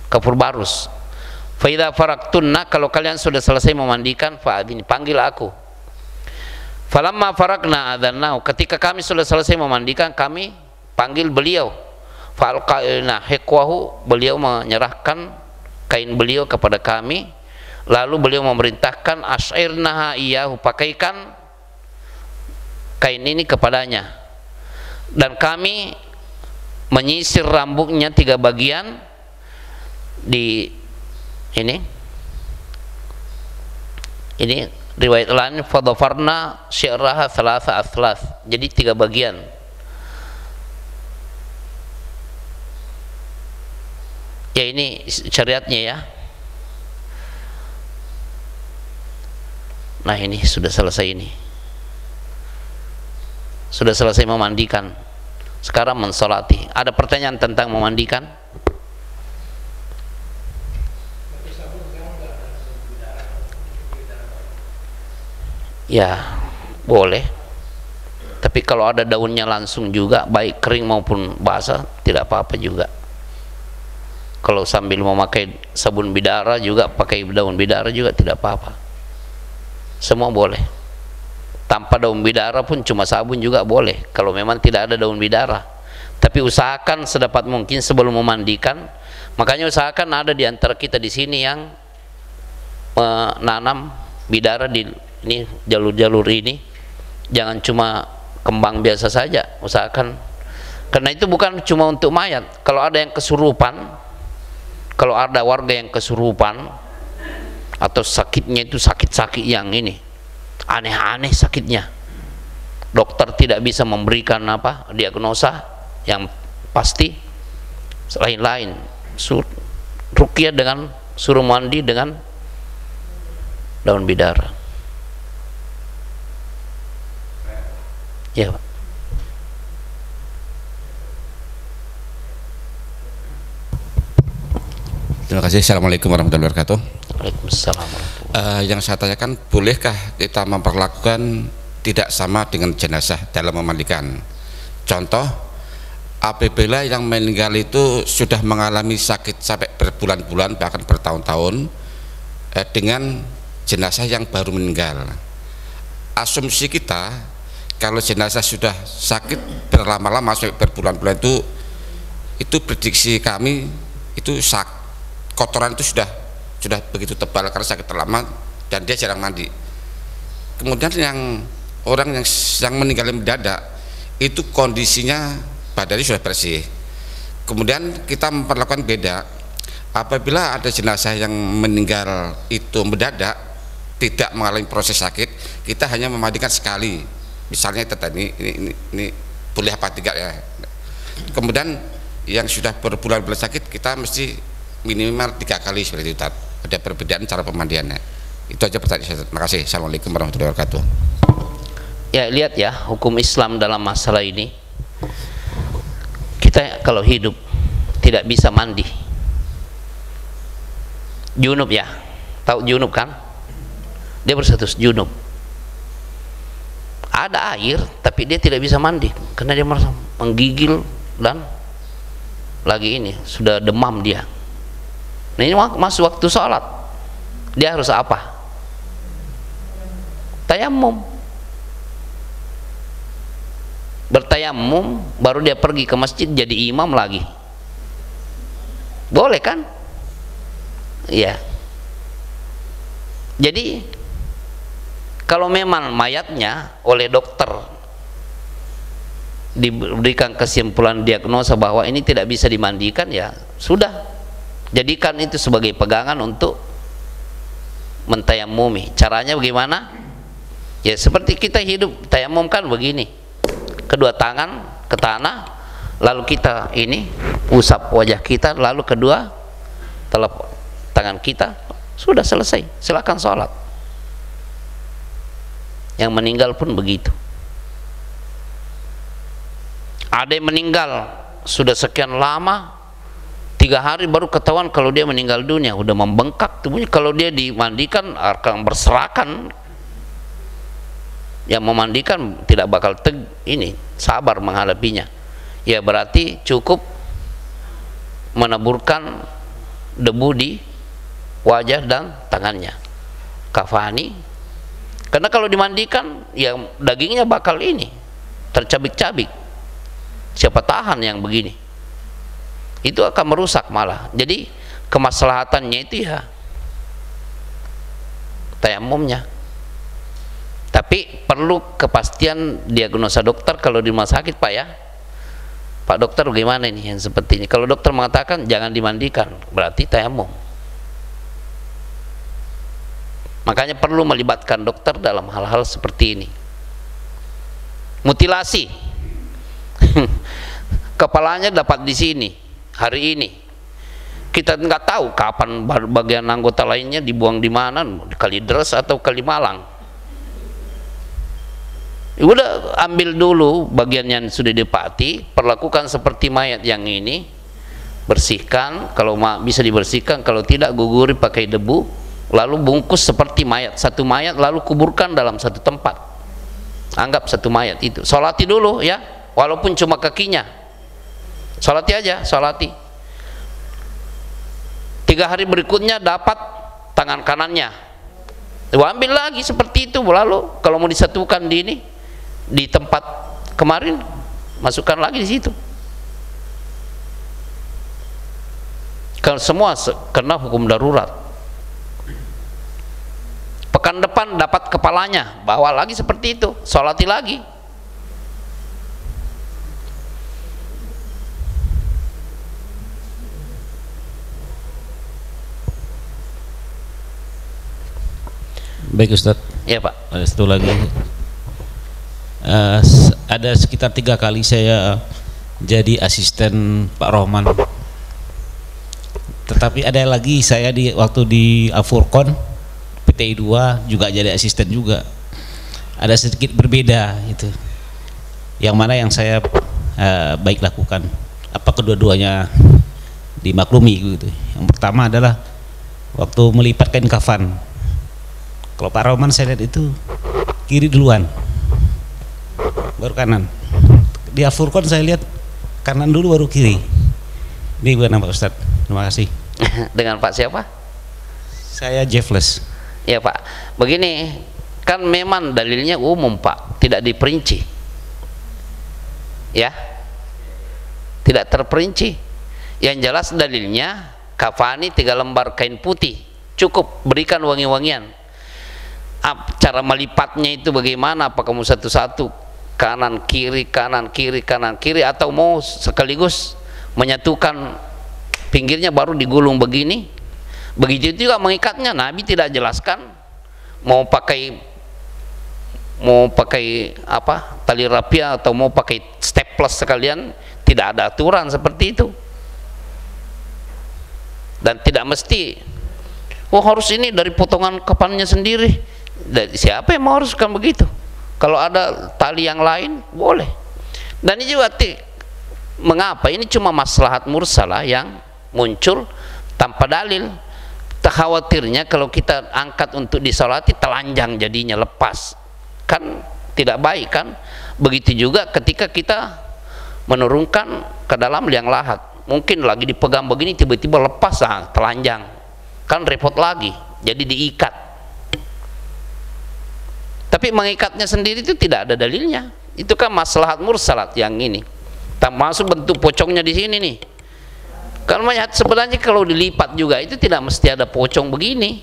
kafur barus. Fa idza faraqtunna, kalau kalian sudah selesai memandikan, fa'adini, panggil aku. Falamma faraqna adzannahu, ketika kami sudah selesai memandikan, kami panggil beliau. Fa'alqaina hiqwahu, beliau menyerahkan kain beliau kepada kami. Lalu beliau memerintahkan as'irnaha iyahu, pakaikan kain ini kepadanya. Dan kami menyisir rambutnya 3 bagian di ini riwayat lain fadhafarna syi'raha thalatha athlas, jadi 3 bagian. Ya, ini syariatnya ya. Nah, ini sudah selesai, ini sudah selesai memandikan, sekarang mensolati. Ada pertanyaan tentang memandikan? Ya, boleh. Tapi kalau ada daunnya langsung juga, baik kering maupun basah, tidak apa-apa juga. Kalau sambil memakai sabun bidara juga, pakai daun bidara juga tidak apa-apa. Semua boleh. Tanpa daun bidara pun cuma sabun juga boleh, kalau memang tidak ada daun bidara. Tapi usahakan sedapat mungkin sebelum memandikan. Makanya usahakan ada di antara kita di sini yang menanam bidara di ini jalur-jalur ini. Jangan cuma kembang biasa saja, usahakan. Karena itu bukan cuma untuk mayat. Kalau ada yang kesurupan, kalau ada warga yang kesurupan atau sakitnya itu sakit-sakit yang ini aneh-aneh sakitnya, dokter tidak bisa memberikan diagnosa yang pasti, lain-lain, ruqyah dengan suruh mandi dengan daun bidara. Ya, Pak. Terima kasih. Assalamualaikum warahmatullahi wabarakatuh. Waalaikumsalam. Yang saya tanyakan, bolehkah kita memperlakukan tidak sama dengan jenazah dalam memandikan? Contoh, apabila yang meninggal itu sudah mengalami sakit sampai berbulan-bulan bahkan bertahun-tahun dengan jenazah yang baru meninggal. Asumsi kita, kalau jenazah sudah sakit berlama-lama sampai berbulan-bulan itu prediksi kami itu kotoran itu sudah begitu tebal karena sakit terlama dan dia jarang mandi. Kemudian yang orang yang meninggal mendadak itu kondisinya badannya sudah bersih. Kemudian kita memperlakukan beda. Apabila ada jenazah yang meninggal itu mendadak tidak mengalami proses sakit, kita hanya memandikan sekali. Misalnya tadi ini boleh apa tidak ya. Kemudian yang sudah berbulan-bulan sakit kita mesti minimal 3 kali seperti itu. Ada perbedaan cara pemandiannya. Itu aja pertanyaan saya. Terima kasih. Assalamualaikum warahmatullahi wabarakatuh. Ya, lihat ya, hukum Islam dalam masalah ini. Kita kalau hidup tidak bisa mandi. Junub ya, tahu junub kan? Dia berstatus junub. Ada air, tapi dia tidak bisa mandi karena dia merasa menggigil dan lagi ini sudah demam dia. Nah, ini masuk waktu sholat, dia harus apa? Tayamum. Bertayamum, baru dia pergi ke masjid jadi imam lagi. Boleh kan? Iya. Jadi Kalau memang mayatnya oleh dokter diberikan kesimpulan diagnosa bahwa ini tidak bisa dimandikan, ya sudah, jadikan itu sebagai pegangan untuk mentayamumi. Caranya bagaimana? Ya seperti kita hidup tayamum kan begini, kedua tangan ke tanah, lalu kita ini usap wajah kita, lalu kedua telapak tangan kita, sudah selesai, silakan sholat. Yang meninggal pun begitu. Ada yang meninggal sudah sekian lama, 3 hari baru ketahuan kalau dia meninggal dunia, udah membengkak tubuhnya. Kalau dia dimandikan akan berserakan, yang memandikan tidak bakal ini sabar menghadapinya. Ya berarti cukup menaburkan debu di wajah dan tangannya, kafani. Karena kalau dimandikan, ya dagingnya bakal ini tercabik-cabik. Siapa tahan yang begini? Itu akan merusak malah. Jadi kemaslahatannya itu ya tayamumnya. Tapi perlu kepastian diagnosa dokter kalau di rumah sakit, Pak ya. Pak dokter bagaimana ini yang seperti ini? Kalau dokter mengatakan jangan dimandikan, berarti tayamum. Makanya perlu melibatkan dokter dalam hal-hal seperti ini. Mutilasi, kepalanya dapat di sini hari ini, kita nggak tahu kapan bagian anggota lainnya dibuang di mana, di Kalideres atau Kalimalang. Udah ambil dulu bagian yang sudah dipati, perlakukan seperti mayat yang ini, bersihkan kalau bisa dibersihkan, kalau tidak guguri pakai debu, lalu bungkus seperti mayat, satu mayat, lalu kuburkan dalam satu tempat. Anggap satu mayat itu, sholati dulu ya, walaupun cuma kakinya, sholati aja, sholati. 3 hari berikutnya dapat tangan kanannya, ambil lagi seperti itu. Lalu kalau mau disatukan di ini, di tempat kemarin, masukkan lagi di situ. Kalau semua kena hukum darurat. Pekan depan dapat kepalanya, bawa lagi seperti itu, sholati lagi. Baik Ustadz. Ya Pak. Ada satu lagi. Ada sekitar 3 kali saya jadi asisten Pak Rohman. Tetapi ada lagi saya waktu di Al-Furqon PTI 2 juga jadi asisten juga. Ada sedikit berbeda itu. Yang mana yang saya baik lakukan? Apa kedua-duanya dimaklumi gitu. Yang pertama adalah waktu melipat kain kafan. Kalau Pak Rohman saya lihat itu kiri duluan, baru kanan. Di Al-Furqon saya lihat kanan dulu baru kiri. Ini gimana Pak Ustadz? Terima kasih. Dengan Pak siapa? Saya Jeffles. Ya Pak, begini, kan memang dalilnya umum Pak, tidak diperinci. Ya, tidak terperinci. Yang jelas dalilnya kafani 3 lembar kain putih, cukup, berikan wangi-wangian. Cara melipatnya itu bagaimana? Apa kamu satu-satu, kanan kiri kanan kiri kanan kiri, atau mau sekaligus menyatukan pinggirnya baru digulung begini? Begitu juga mengikatnya, Nabi tidak jelaskan mau pakai apa, tali rapia atau mau pakai staples sekalian, tidak ada aturan seperti itu. Dan tidak mesti harus ini dari potongan kafannya sendiri. Siapa yang mau haruskan begitu? Kalau ada tali yang lain boleh. Dan ini juga mengapa ini cuma maslahat mursalah yang muncul tanpa dalil. Khawatirnya kalau kita angkat untuk disolati telanjang jadinya, lepas, kan tidak baik kan. Begitu juga ketika kita menurunkan ke dalam liang lahat, mungkin lagi dipegang begini tiba-tiba lepas, telanjang, kan repot lagi, jadi diikat. Tapi mengikatnya sendiri itu tidak ada dalilnya, itu kan maslahat mursalat yang ini. Termasuk bentuk pocongnya di sini nih. Kalau melihat sebenarnya kalau dilipat juga itu tidak mesti ada pocong begini.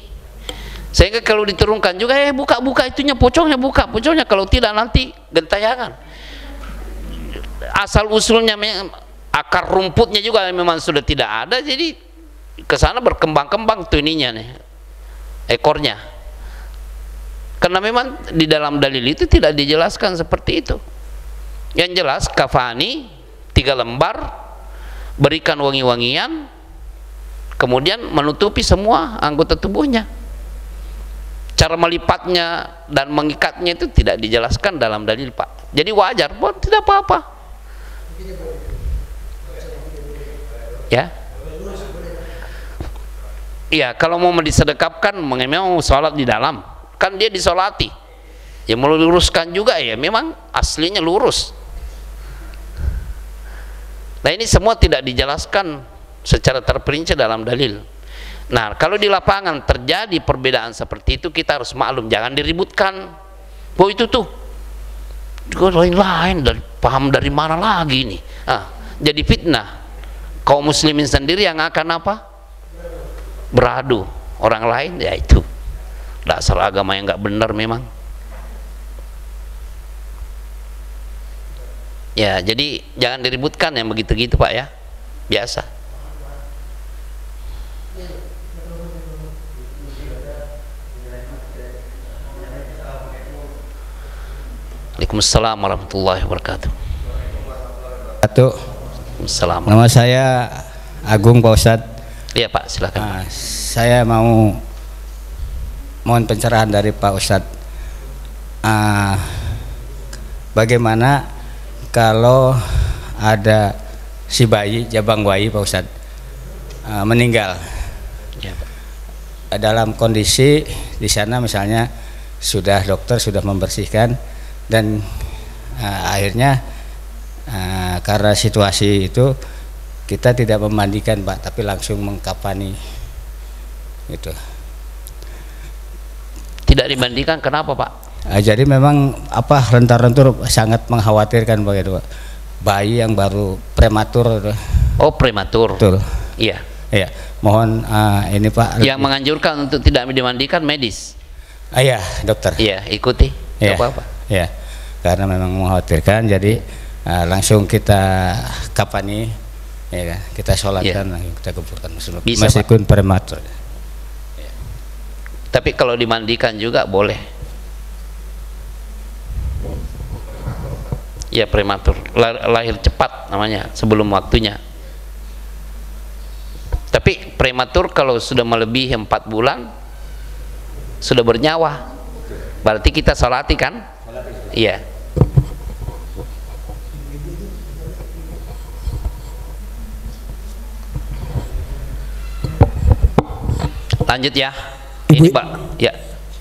Sehingga kalau diturunkan juga, buka itunya, pocongnya, pocongnya, kalau tidak nanti gentayangan. Asal usulnya akar rumputnya juga memang sudah tidak ada, jadi ke sana berkembang-kembang tuh ininya nih, ekornya. Karena memang di dalam dalil itu tidak dijelaskan seperti itu. Yang jelas kafani 3 lembar, berikan wangi-wangian, kemudian menutupi semua anggota tubuhnya. Cara melipatnya dan mengikatnya itu tidak dijelaskan dalam dalil, Pak. Jadi wajar, tidak apa-apa. Ya. Iya, kalau mau disedekapkan, memang sholat di dalam, kan dia disolati. Ya mau luruskan juga, ya memang aslinya lurus. Nah ini semua tidak dijelaskan secara terperinci dalam dalil. Nah kalau di lapangan terjadi perbedaan seperti itu, kita harus maklum, jangan diributkan. Oh itu tuh juga lain-lain, paham dari mana lagi nih. Jadi fitnah. Kaum muslimin sendiri yang akan apa? Beradu. Orang lain ya itu dasar agama yang nggak benar memang. Ya jadi jangan diributkan yang begitu-gitu, Pak, ya. Biasa. Waalaikumsalam warahmatullahi wabarakatuh. Assalamualaikum. Nama saya Agung, Pak Ustadz. Iya Pak, silakan. Saya mau mohon pencerahan dari Pak Ustadz. Bagaimana kalau ada si bayi, jabang bayi, Pak Ustadz, meninggal Ya, Pak. dalam kondisi di sana misalnya dokter sudah membersihkan dan akhirnya karena situasi itu kita tidak memandikan, Pak, tapi langsung mengkafani gitu. Tidak dimandikan, kenapa, Pak? Jadi memang rentar-rentur sangat mengkhawatirkan begitu, Pak. Bayi yang baru prematur. Oh, prematur. Betul. Iya. Iya. Mohon ini, Pak. Yang menganjurkan untuk tidak dimandikan medis. Iya, dokter. Iya, ikuti. Iya. Apa-apa. Iya. Karena memang mengkhawatirkan, jadi langsung kita kafani, ya kan? Kita sholatkan, kita kuburkan meskipun prematur. Tapi kalau dimandikan juga boleh. Ya, prematur, lahir cepat namanya, sebelum waktunya. Tapi prematur kalau sudah melebihi 4 bulan sudah bernyawa, berarti kita salati kan? Iya. Lanjut ya. Ini Pak, ya.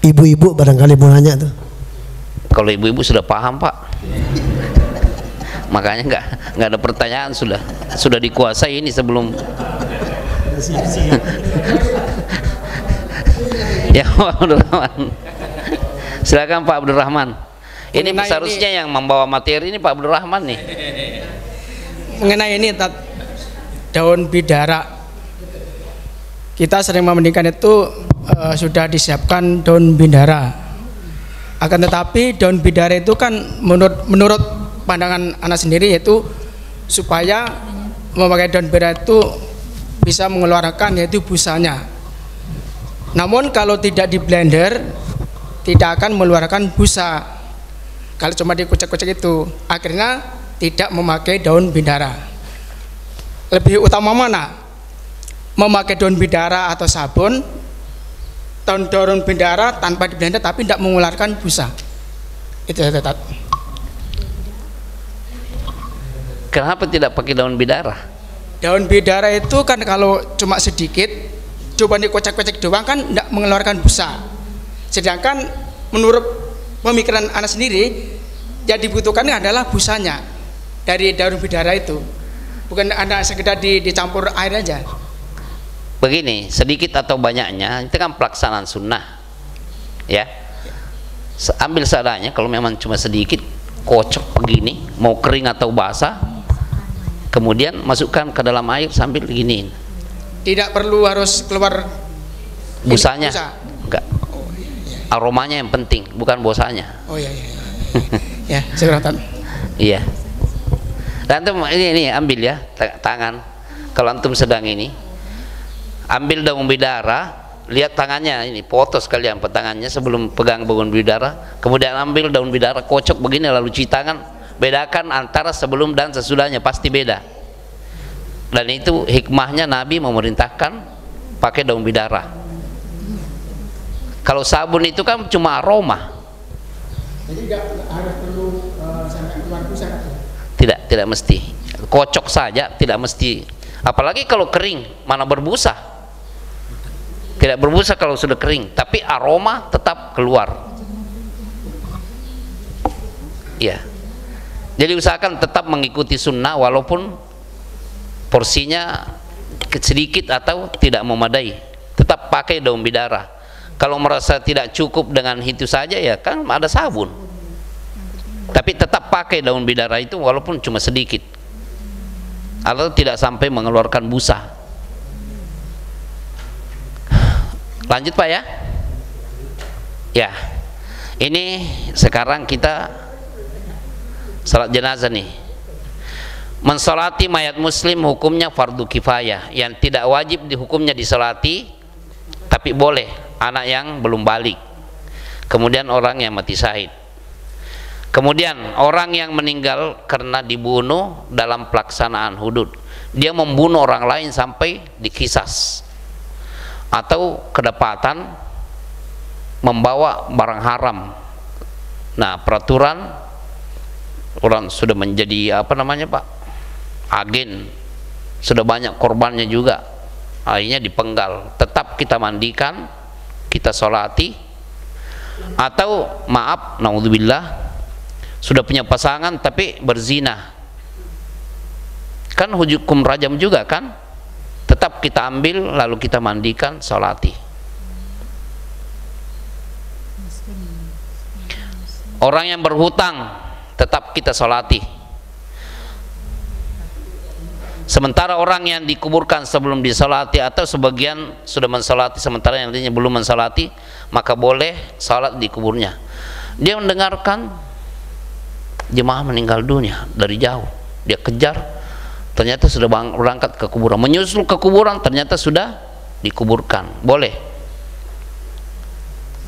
Ibu-ibu barangkali mau nanya tuh. Kalau ibu-ibu sudah paham, Pak. Makanya nggak ada pertanyaan, sudah dikuasai ini sebelum. Ya, Pak Abdurrahman. Silakan Pak Abdurrahman. Ini seharusnya yang membawa materi ini Pak Abdurrahman nih. Mengenai ini daun bidara, kita sering memandikan itu sudah disiapkan daun bidara. Akan tetapi daun bidara itu kan menurut pandangan anak sendiri, yaitu supaya memakai daun bidara itu bisa mengeluarkan yaitu busanya. Namun kalau tidak di blender tidak akan mengeluarkan busa. Kalau cuma dikucek-kucek itu, akhirnya tidak memakai daun bidara. Lebih utama mana? Memakai daun bidara atau sabun, daun bidara tanpa di blender tapi tidak mengeluarkan busa. Itu ya, tetap. Kenapa tidak pakai daun bidara? Daun bidara itu kan kalau cuma sedikit, coba dikocek-kocek doang kan tidak mengeluarkan busa. Sedangkan menurut pemikiran anak sendiri, yang dibutuhkan adalah busanya dari daun bidara itu, bukan ada sekedar dicampur air aja. Begini, sedikit atau banyaknya itu kan pelaksanaan sunnah, ya. Ambil seadanya, kalau memang cuma sedikit, kocok begini, mau kering atau basah, kemudian masukkan ke dalam air sambil begini. Tidak perlu harus keluar Busanya? busa. Enggak. Aromanya yang penting, bukan bosanya. Oh iya iya. Ya, segera Tan. Iya. Dan antum ini ambil ya tangan. Kalau antum sedang ini, ambil daun bidara, lihat tangannya ini, foto sekalian tangannya sebelum pegang daun bidara. Kemudian ambil daun bidara, kocok begini lalu cuci tangan. Bedakan antara sebelum dan sesudahnya, pasti beda. Dan itu hikmahnya Nabi memerintahkan pakai daun bidara. Kalau sabun itu kan cuma aroma. Jadi nggak harus perlu sampai keluar busa kan? Tidak mesti. Kocok saja, tidak mesti. Apalagi kalau kering, mana berbusa. Tidak berbusa kalau sudah kering, tapi aroma tetap keluar. Ya. Jadi usahakan tetap mengikuti sunnah walaupun porsinya sedikit atau tidak memadai. Tetap pakai daun bidara. Kalau merasa tidak cukup dengan itu saja, ya kan ada sabun. Tapi tetap pakai daun bidara itu walaupun cuma sedikit, atau tidak sampai mengeluarkan busa. Lanjut Pak ya. Ya, ini sekarang kita salat jenazah nih. Mensolati mayat muslim hukumnya fardu kifayah, yang tidak wajib dihukumnya disolati, tapi boleh anak yang belum balik, kemudian orang yang mati syahid, kemudian orang yang meninggal karena dibunuh dalam pelaksanaan hudud. Dia membunuh orang lain sampai dikisas, atau kedapatan membawa barang haram. Nah, peraturan orang sudah menjadi apa namanya Pak, agen, sudah banyak korbannya juga, akhirnya dipenggal. Tetap kita mandikan, kita solati. Atau maaf, naudzubillah, sudah punya pasangan tapi berzina, kan hukum rajam juga kan, tetap kita ambil lalu kita mandikan, solati. Orang yang berhutang tetap kita solati. Sementara orang yang dikuburkan sebelum disolati atau sebagian sudah mensolati sementara yang lainnya belum mensolati, maka boleh salat di kuburnya. Dia mendengarkan jemaah meninggal dunia dari jauh, dia kejar, ternyata sudah berangkat ke kuburan, menyusul ke kuburan, ternyata sudah dikuburkan, boleh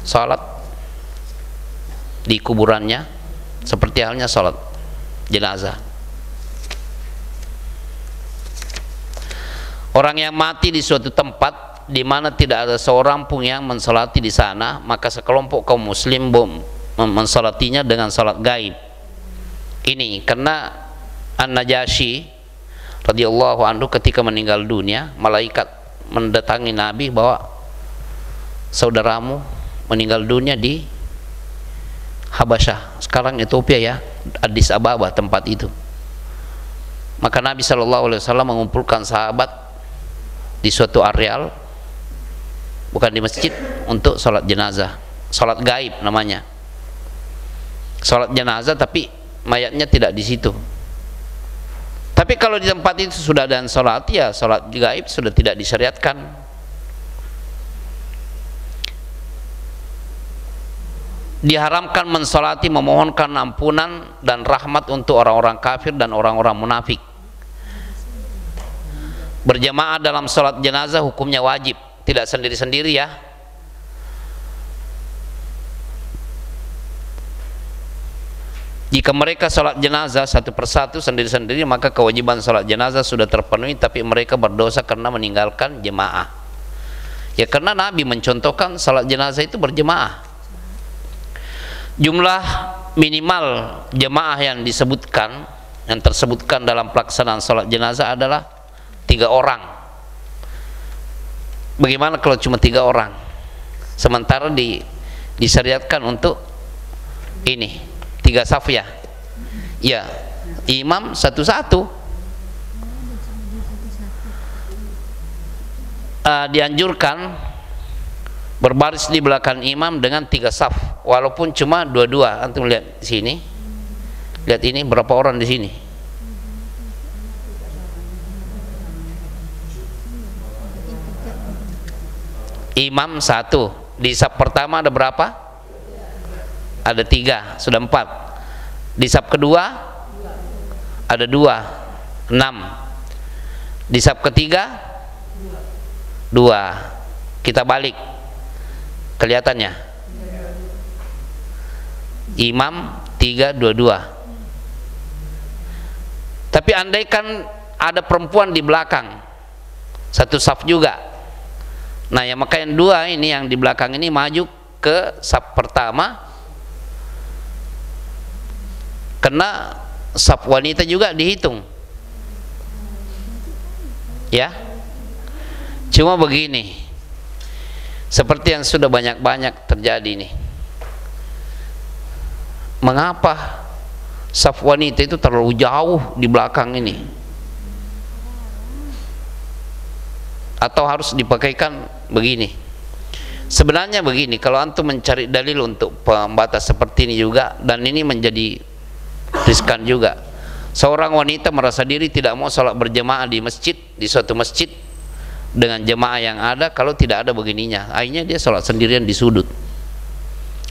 salat di kuburannya seperti halnya salat jenazah. Orang yang mati di suatu tempat di mana tidak ada seorang pun yang mensolati di sana, maka sekelompok kaum muslim mensolatinya dengan salat gaib. Ini karena An-Najasyi radhiyallahu anhu ketika meninggal dunia, malaikat mendatangi Nabi bahwa saudaramu meninggal dunia di Habasyah, sekarang Ethiopia ya, Addis Ababa tempat itu. Maka Nabi SAW mengumpulkan sahabat di suatu areal, bukan di masjid, untuk sholat jenazah, sholat gaib namanya, sholat jenazah tapi mayatnya tidak di situ. Tapi kalau di tempat itu sudah ada sholat, ya sholat gaib sudah tidak disyariatkan. Diharamkan mensolati, memohonkan ampunan dan rahmat untuk orang-orang kafir dan orang-orang munafik. Berjamaah dalam sholat jenazah hukumnya wajib, tidak sendiri-sendiri ya. Jika mereka sholat jenazah satu persatu sendiri-sendiri, maka kewajiban sholat jenazah sudah terpenuhi, tapi mereka berdosa karena meninggalkan jemaah. Ya karena Nabi mencontohkan sholat jenazah itu berjemaah. Jumlah minimal jemaah yang disebutkan, yang tersebutkan dalam pelaksanaan sholat jenazah adalah 3 orang. Bagaimana kalau cuma 3 orang? Sementara disyariatkan untuk ini 3 saf ya. Ya, imam satu-satu. Dianjurkan berbaris di belakang imam dengan 3 saf, walaupun cuma 2-2. Antum lihat di sini. Lihat ini berapa orang di sini? Imam 1, di saf pertama ada berapa? ada 3, sudah 4. Di saf kedua ada 2, 6. Di saf ketiga 2. Kita balik, kelihatannya imam 3, 2, 2. Tapi andaikan ada perempuan di belakang satu saf juga, nah yang maka yang 2 ini yang di belakang ini maju ke saf pertama, karena saf wanita juga dihitung ya. Cuma begini, seperti yang sudah banyak-banyak terjadi nih, mengapa saf wanita itu terlalu jauh di belakang ini? Atau harus dipakaikan begini? Sebenarnya begini, kalau antum mencari dalil untuk pembatas seperti ini juga, dan ini menjadi riskan juga. Seorang wanita merasa diri tidak mau sholat berjamaah di masjid, di suatu masjid dengan jemaah yang ada, kalau tidak ada begininya, akhirnya dia sholat sendirian di sudut.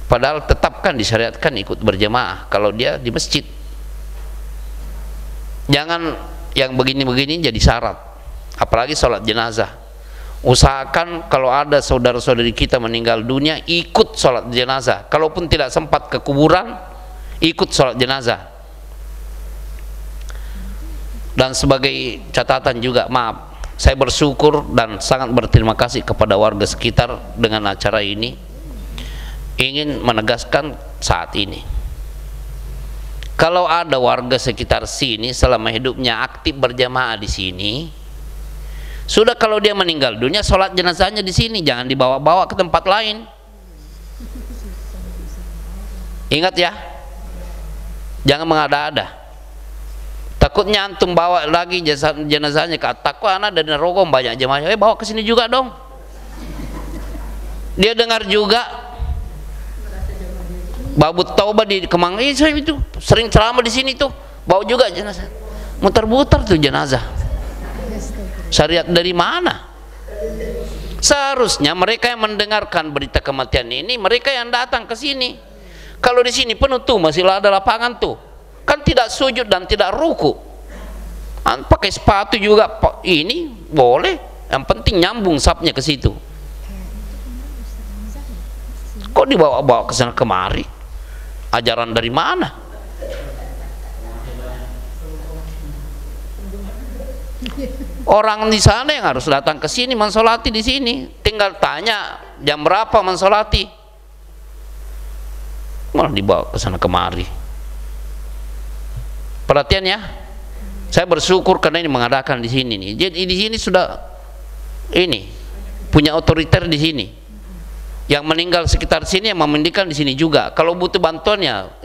Padahal tetapkan disyariatkan ikut berjamaah kalau dia di masjid. Jangan yang begini-begini jadi syarat, apalagi sholat jenazah. Usahakan kalau ada saudara-saudari kita meninggal dunia, ikut sholat jenazah. Kalaupun tidak sempat ke kuburan, ikut sholat jenazah. Dan sebagai catatan juga, maaf, saya bersyukur dan sangat berterima kasih kepada warga sekitar dengan acara ini. Ingin menegaskan saat ini, kalau ada warga sekitar sini selama hidupnya aktif berjamaah di sini, sudah kalau dia meninggal dunia, sholat jenazahnya di sini, jangan dibawa-bawa ke tempat lain. Ingat ya, jangan mengada-ada. Takutnya antum bawa lagi jenazahnya ke At-Taqwa, anak dari Rogom banyak jemaah, bawa ke sini juga dong. Dia dengar juga Babut Taubah di Kemang, itu sering ceramah di sini tuh, bawa juga jenazah, muter-muter tuh jenazah. Syariat dari mana? Seharusnya mereka yang mendengarkan berita kematian ini, mereka yang datang ke sini. Kalau di sini penuh tuh, masih ada lapangan tuh, kan tidak sujud dan tidak ruku, pakai sepatu juga ini boleh, yang penting nyambung sapnya ke situ. Kok dibawa-bawa ke sana kemari? Ajaran dari mana? Orang di sana yang harus datang ke sini mensolati di sini, tinggal tanya jam berapa mensolati, malah dibawa ke sana kemari. Perhatian ya, saya bersyukur karena ini mengadakan di sini nih. Jadi di sini sudah ini punya otoriter di sini. Yang meninggal sekitar sini yang memandikan di sini juga. Kalau butuh bantuannya,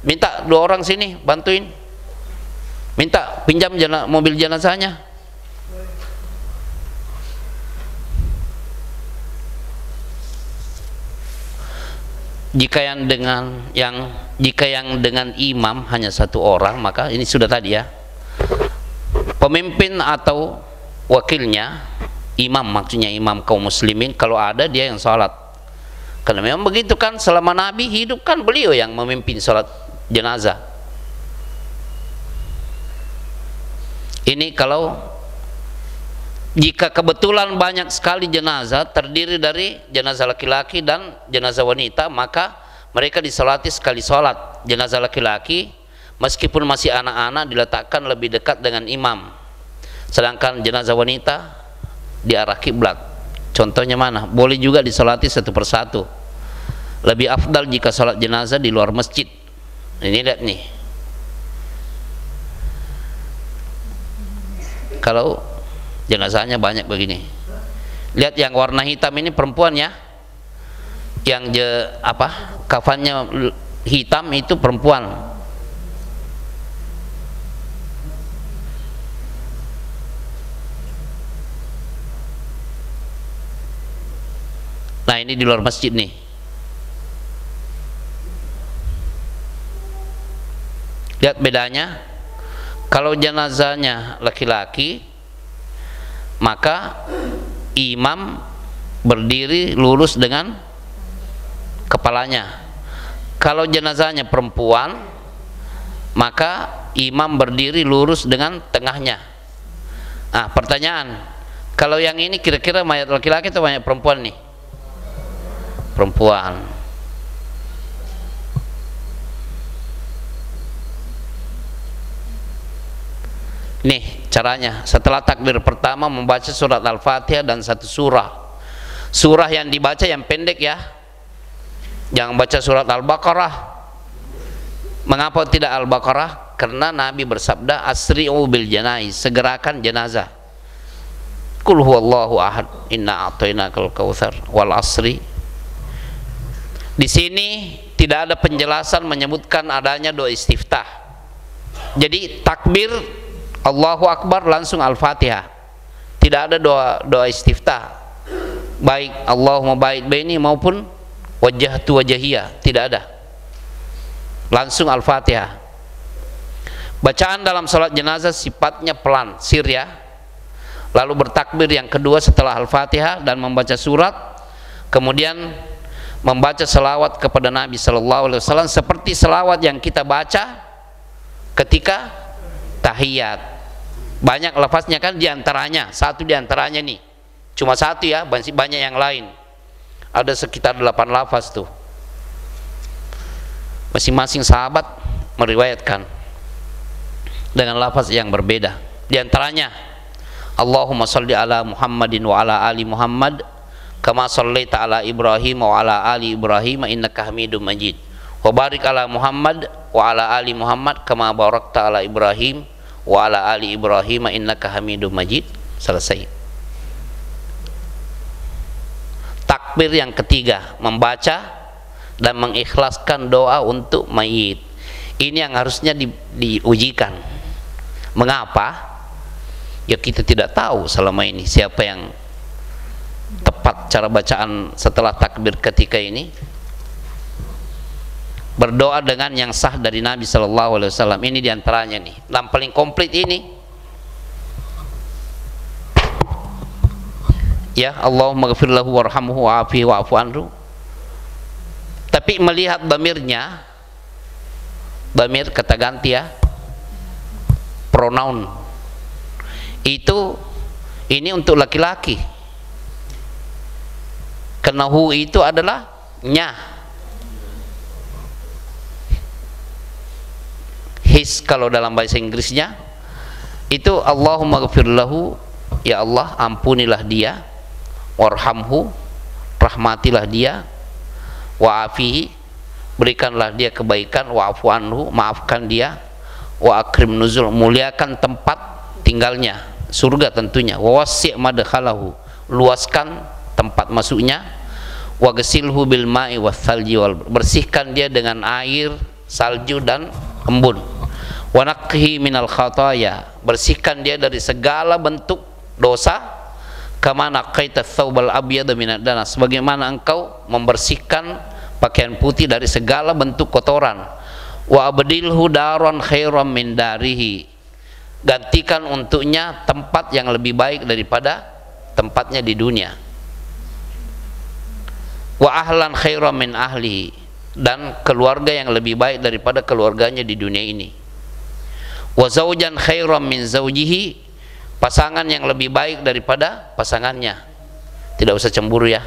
minta 2 orang sini bantuin. Minta pinjam mobil jenazahnya. Jika yang dengan imam hanya 1 orang, maka ini sudah tadi ya, pemimpin atau wakilnya, imam maksudnya imam kaum muslimin, kalau ada dia yang sholat. Karena memang begitu kan, selama Nabi hidup kan beliau yang memimpin sholat jenazah. Ini kalau jika kebetulan banyak sekali jenazah, terdiri dari jenazah laki-laki dan jenazah wanita, maka mereka disolati sekali sholat. Jenazah laki-laki meskipun masih anak-anak diletakkan lebih dekat dengan imam, sedangkan jenazah wanita di arah kiblat. Contohnya mana? Boleh juga disolati satu persatu. Lebih afdal jika sholat jenazah di luar masjid. Ini lihat nih, kalau jenazahnya banyak begini, lihat yang warna hitam ini perempuan ya, yang kafannya hitam itu perempuan. Nah ini di luar masjid nih. Lihat bedanya. Kalau jenazahnya laki-laki, maka imam berdiri lurus dengan kepalanya. Kalau jenazahnya perempuan, maka imam berdiri lurus dengan tengahnya. Nah, pertanyaan, kalau yang ini kira-kira mayat laki-laki atau mayat perempuan nih? Perempuan. Nih caranya, setelah takbir pertama membaca surat Al-Fatihah dan satu surah. Surah yang dibaca yang pendek ya, jangan baca surat Al-Baqarah. Mengapa tidak Al-Baqarah? Karena Nabi bersabda, asri'u bil janaiz, segerakan jenazah. Qul huwallahu ahad, inna a'tainakal kautsar, wal asri. Di sini tidak ada penjelasan menyebutkan adanya doa istiftah. Jadi takbir Allahu Akbar langsung Al-Fatihah. Tidak ada doa istiftah. Baik Allahumma ba'id baini maupun wajjahtu wajhiyya, tidak ada. Langsung Al-Fatihah. Bacaan dalam salat jenazah sifatnya pelan, sir ya. Lalu bertakbir yang kedua setelah Al-Fatihah dan membaca surat, kemudian membaca selawat kepada Nabi sallallahu alaihi wasallam seperti selawat yang kita baca ketika tahiyat. Banyak lafaznya kan, diantaranya satu diantaranya nih, cuma satu ya, banyak yang lain, ada sekitar 8 lafaz tuh, masing-masing sahabat meriwayatkan dengan lafaz yang berbeda. Diantaranya Allahumma sholli ala Muhammadin wa ala ali Muhammad kama shallaita ala Ibrahim wa ala ali Ibrahim innaka Hamidum Majid, wa barik ala Muhammad wa ala ali Muhammad kama barakta ala Ibrahim wa ala ali Ibrahim innaka Hamidum Majid. Selesai. Takbir yang ketiga membaca dan mengikhlaskan doa untuk mayit. Ini yang harusnya diujikan. Mengapa? Ya kita tidak tahu selama ini siapa yang tepat cara bacaan setelah takbir ketika ini. Berdoa dengan yang sah dari Nabi sallallahu alaihi wasallam. Ini diantaranya nih, yang paling komplit ini. Ya, Allahumma ghfir lahu warhamhu wa'afihi wa'fu anhu. Tapi melihat dhamirnya, dhamir kata ganti ya, pronoun. Itu ini untuk laki-laki. Karena hu itu adalah nya. His kalau dalam bahasa Inggrisnya itu Allahumma ghfir lahu, ya Allah ampunilah dia, warhamhu, rahmatilah dia, wa'afihi, berikanlah dia kebaikan, wa'afu anhu, maafkan dia, wa akrim nuzul, muliakan tempat tinggalnya, surga tentunya, wa wasi' madkhalahu, luaskan tempat masuknya, wa ghasilhu bil ma'i wath thalji wal, bersihkan dia dengan air, salju dan embun, wa naqhi minal khataya, bersihkan dia dari segala bentuk dosa, kama naqaita tsawbal abyad minad danas, sebagaimana engkau membersihkan pakaian putih dari segala bentuk kotoran, wa abdilhu daron khairam min darihi, gantikan untuknya tempat yang lebih baik daripada tempatnya di dunia, wa ahlan khairam min ahlihi, dan keluarga yang lebih baik daripada keluarganya di dunia ini, wa zaujan khairam min zaujihi, pasangan yang lebih baik daripada pasangannya, tidak usah cemburu ya,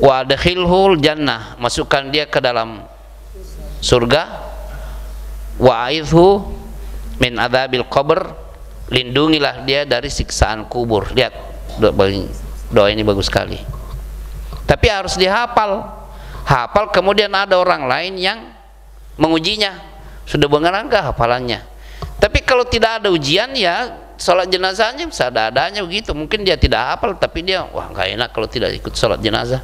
wa adkhilhul jannah, masukkan dia ke dalam surga, wa aidhu min adzabil qabr, lindungilah dia dari siksaan kubur. Lihat doa ini bagus sekali, tapi harus dihafal. Hafal, kemudian ada orang lain yang mengujinya, sudah benar enggak hafalannya. Tapi kalau tidak ada ujian, ya sholat jenazahnya bisa ada-adanya begitu. Mungkin dia tidak hafal, tapi dia, wah nggak enak kalau tidak ikut sholat jenazah,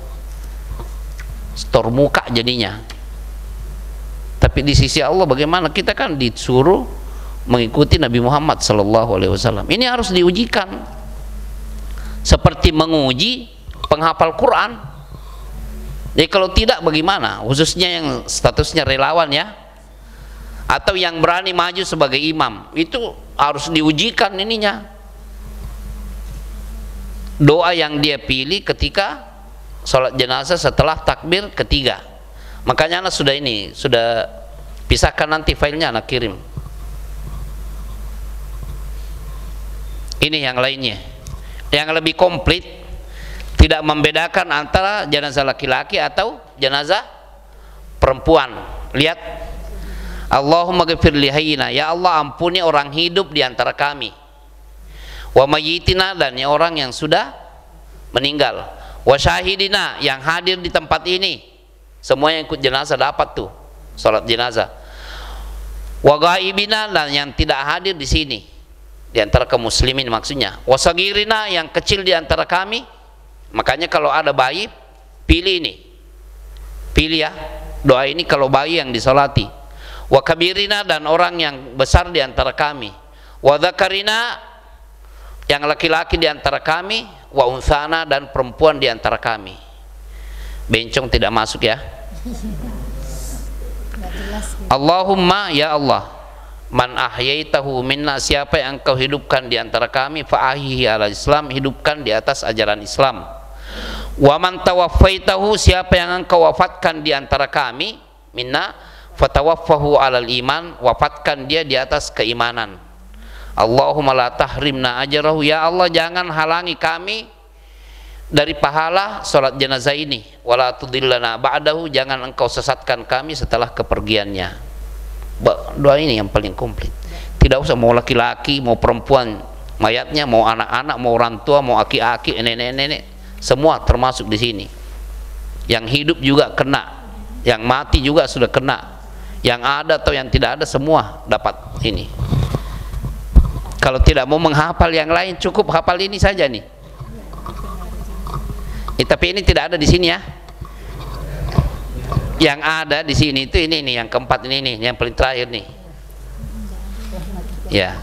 setor muka jadinya. Tapi di sisi Allah bagaimana? Kita kan disuruh mengikuti Nabi Muhammad SAW. Ini harus diujikan, seperti menguji penghafal Quran. Jadi kalau tidak bagaimana? Khususnya yang statusnya relawan ya, atau yang berani maju sebagai imam, itu harus diujikan ininya. Doa yang dia pilih ketika sholat jenazah setelah takbir ketiga, Makanya anak sudah pisahkan, nanti filenya anak kirim. Ini yang lainnya, yang lebih komplit, tidak membedakan antara jenazah laki-laki atau jenazah perempuan. Lihat, Allahumma ghfir li hayyina, ya Allah ampuni orang hidup di antara kami, wa mayyitina, dan orang yang sudah meninggal, wa syahidina, yang hadir di tempat ini. Semua yang ikut jenazah dapat tuh salat jenazah. Wa ghaibina, dan yang tidak hadir di sini di antara kaum muslimin maksudnya. Wa sagirina, yang kecil di antara kami. Makanya kalau ada bayi, pilih ini. Pilih ya, doa ini kalau bayi yang disolati. Wa kabirina, dan orang yang besar di antara kami. Wa dzakarina, yang laki-laki di antara kami. Wa unsana, dan perempuan di antara kami. Bencong tidak masuk ya. Allahumma, ya Allah, man ahyaitahu minna, siapa yang engkau hidupkan di antara kami, fa ahyihi ala Islam, hidupkan di atas ajaran Islam. Wa man tawaffaitahu, siapa yang engkau wafatkan di antara kami, minna, fatawaffahu alal iman, wafatkan dia di atas keimanan. Allahumma la tahrimna ajrahu, ya Allah jangan halangi kami dari pahala sholat jenazah ini. Wala tudillana ba'dahu, jangan engkau sesatkan kami setelah kepergiannya. Doa ini yang paling komplit. Tidak usah mau laki-laki, mau perempuan mayatnya, mau anak-anak, mau orang tua, mau aki-aki, nenek-nenek, semua termasuk di sini. Yang hidup juga kena, yang mati juga sudah kena, yang ada atau yang tidak ada semua dapat ini. Kalau tidak mau menghafal yang lain, cukup hafal ini saja nih. Tapi ini tidak ada di sini ya. Yang ada di sini itu ini nih, yang keempat ini nih, yang paling terakhir nih. Ya.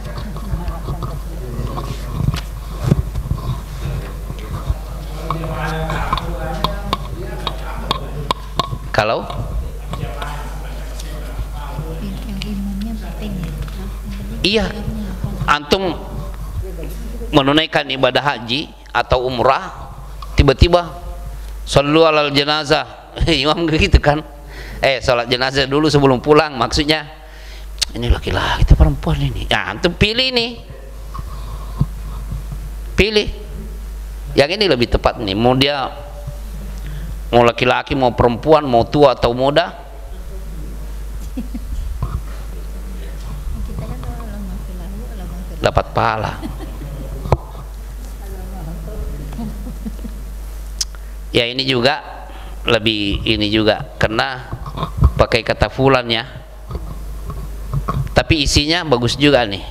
Kalau iya, antum menunaikan ibadah haji atau umrah, tiba-tiba sallu alal jenazah, imam gitu kan, salat jenazah dulu sebelum pulang, maksudnya ini laki-laki itu perempuan ini, ya antum pilih nih, pilih yang ini lebih tepat nih, mau dia mau laki-laki, mau perempuan, mau tua atau muda, dapat pahala. Ya ini juga lebih ini juga karena pakai kata fulan ya, tapi isinya bagus juga nih.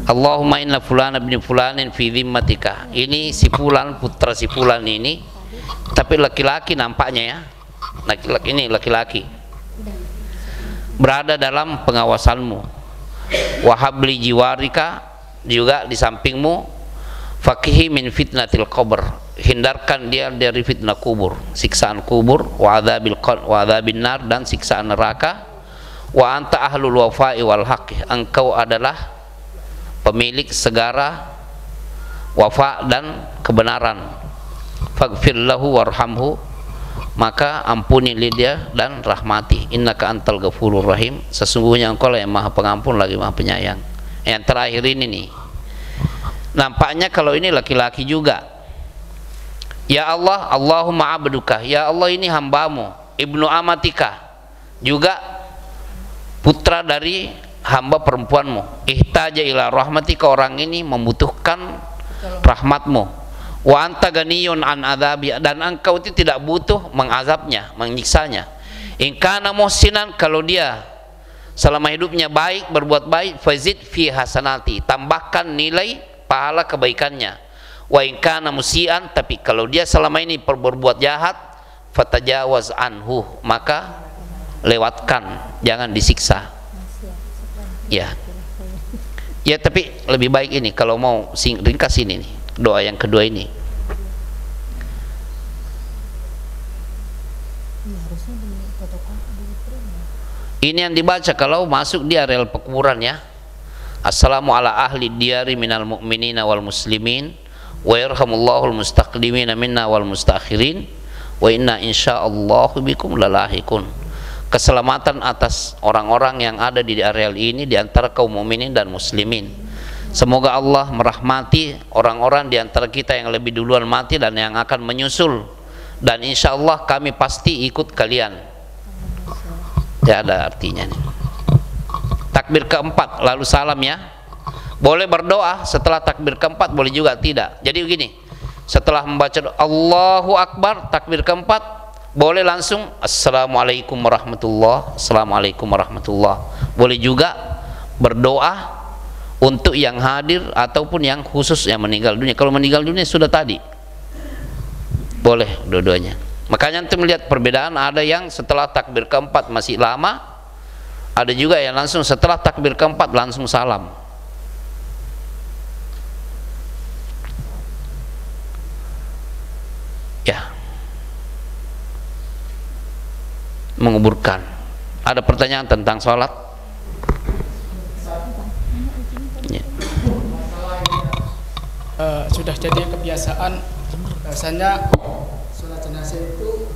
Allahumma inna fulana bin fulanin fi dhimmatika, ini si fulan, putra si fulan ini, tapi laki-laki nampaknya ya, laki-laki ini laki-laki berada dalam pengawasanmu. Wahabli jiwarika, juga di sampingmu. Fakihi min fitnatil qabr, hindarkan dia dari fitnah kubur, siksaan kubur. Wa adzabin nar, dan siksaan neraka. Wa anta ahlul wafa'i wal haqqi, engkau adalah pemilik segara wafa dan kebenaran. Faghfir lahu warhamhu, maka ampuni dia dan rahmati. Innaka antal ghafurur rahim, sesungguhnya engkau lah yang maha pengampun lagi maha penyayang. Yang terakhir ini nih, nampaknya kalau ini laki-laki juga. Ya Allah, Allahumma abduka, ya Allah ini hambamu, ibnu amatika, juga putra dari hamba perempuanmu. Ihtaja ila rahmatika, orang ini membutuhkan rahmatmu. Wa anta ganiyun an adzabi, dan engkau itu tidak butuh mengazabnya, menyiksanya. In kana muhsinan, kalau dia selama hidupnya baik, berbuat baik, fazid fi hasanati, tambahkan nilai pahala kebaikannya. Wa in kana musian, tapi kalau dia selama ini berbuat jahat, fatajawaz anhu, maka lewatkan, jangan disiksa. Ya. Ya, tapi lebih baik ini kalau mau ringkas ini nih, doa yang kedua ini. Ini yang dibaca kalau masuk di areal pekuburan ya. Assalamu ala ahli diyari minal mu'minina wal muslimin, wa yarhamullahul mustaqdimina minna wal mustakhirin, wa inna insyaallahu bikum lalahikun. Keselamatan atas orang-orang yang ada di areal ini di antara kaum mukminin dan muslimin. Semoga Allah merahmati orang-orang di antara kita yang lebih duluan mati dan yang akan menyusul, dan insya Allah kami pasti ikut kalian. Ya, ada artinya nih. Takbir keempat lalu salam ya. Boleh berdoa setelah takbir keempat, boleh juga tidak. Jadi begini, setelah membaca Allahu Akbar takbir keempat, boleh langsung Assalamualaikum warahmatullah, Assalamualaikum warahmatullah. Boleh juga berdoa untuk yang hadir ataupun yang khusus yang meninggal dunia. Kalau meninggal dunia sudah tadi, boleh dua-duanya. Makanya nanti melihat perbedaan, ada yang setelah takbir keempat masih lama, ada juga yang langsung setelah takbir keempat langsung salam. Ya, menguburkan. Ada pertanyaan tentang sholat? Ya. Sudah jadi kebiasaan bahasanya sholat jenazah itu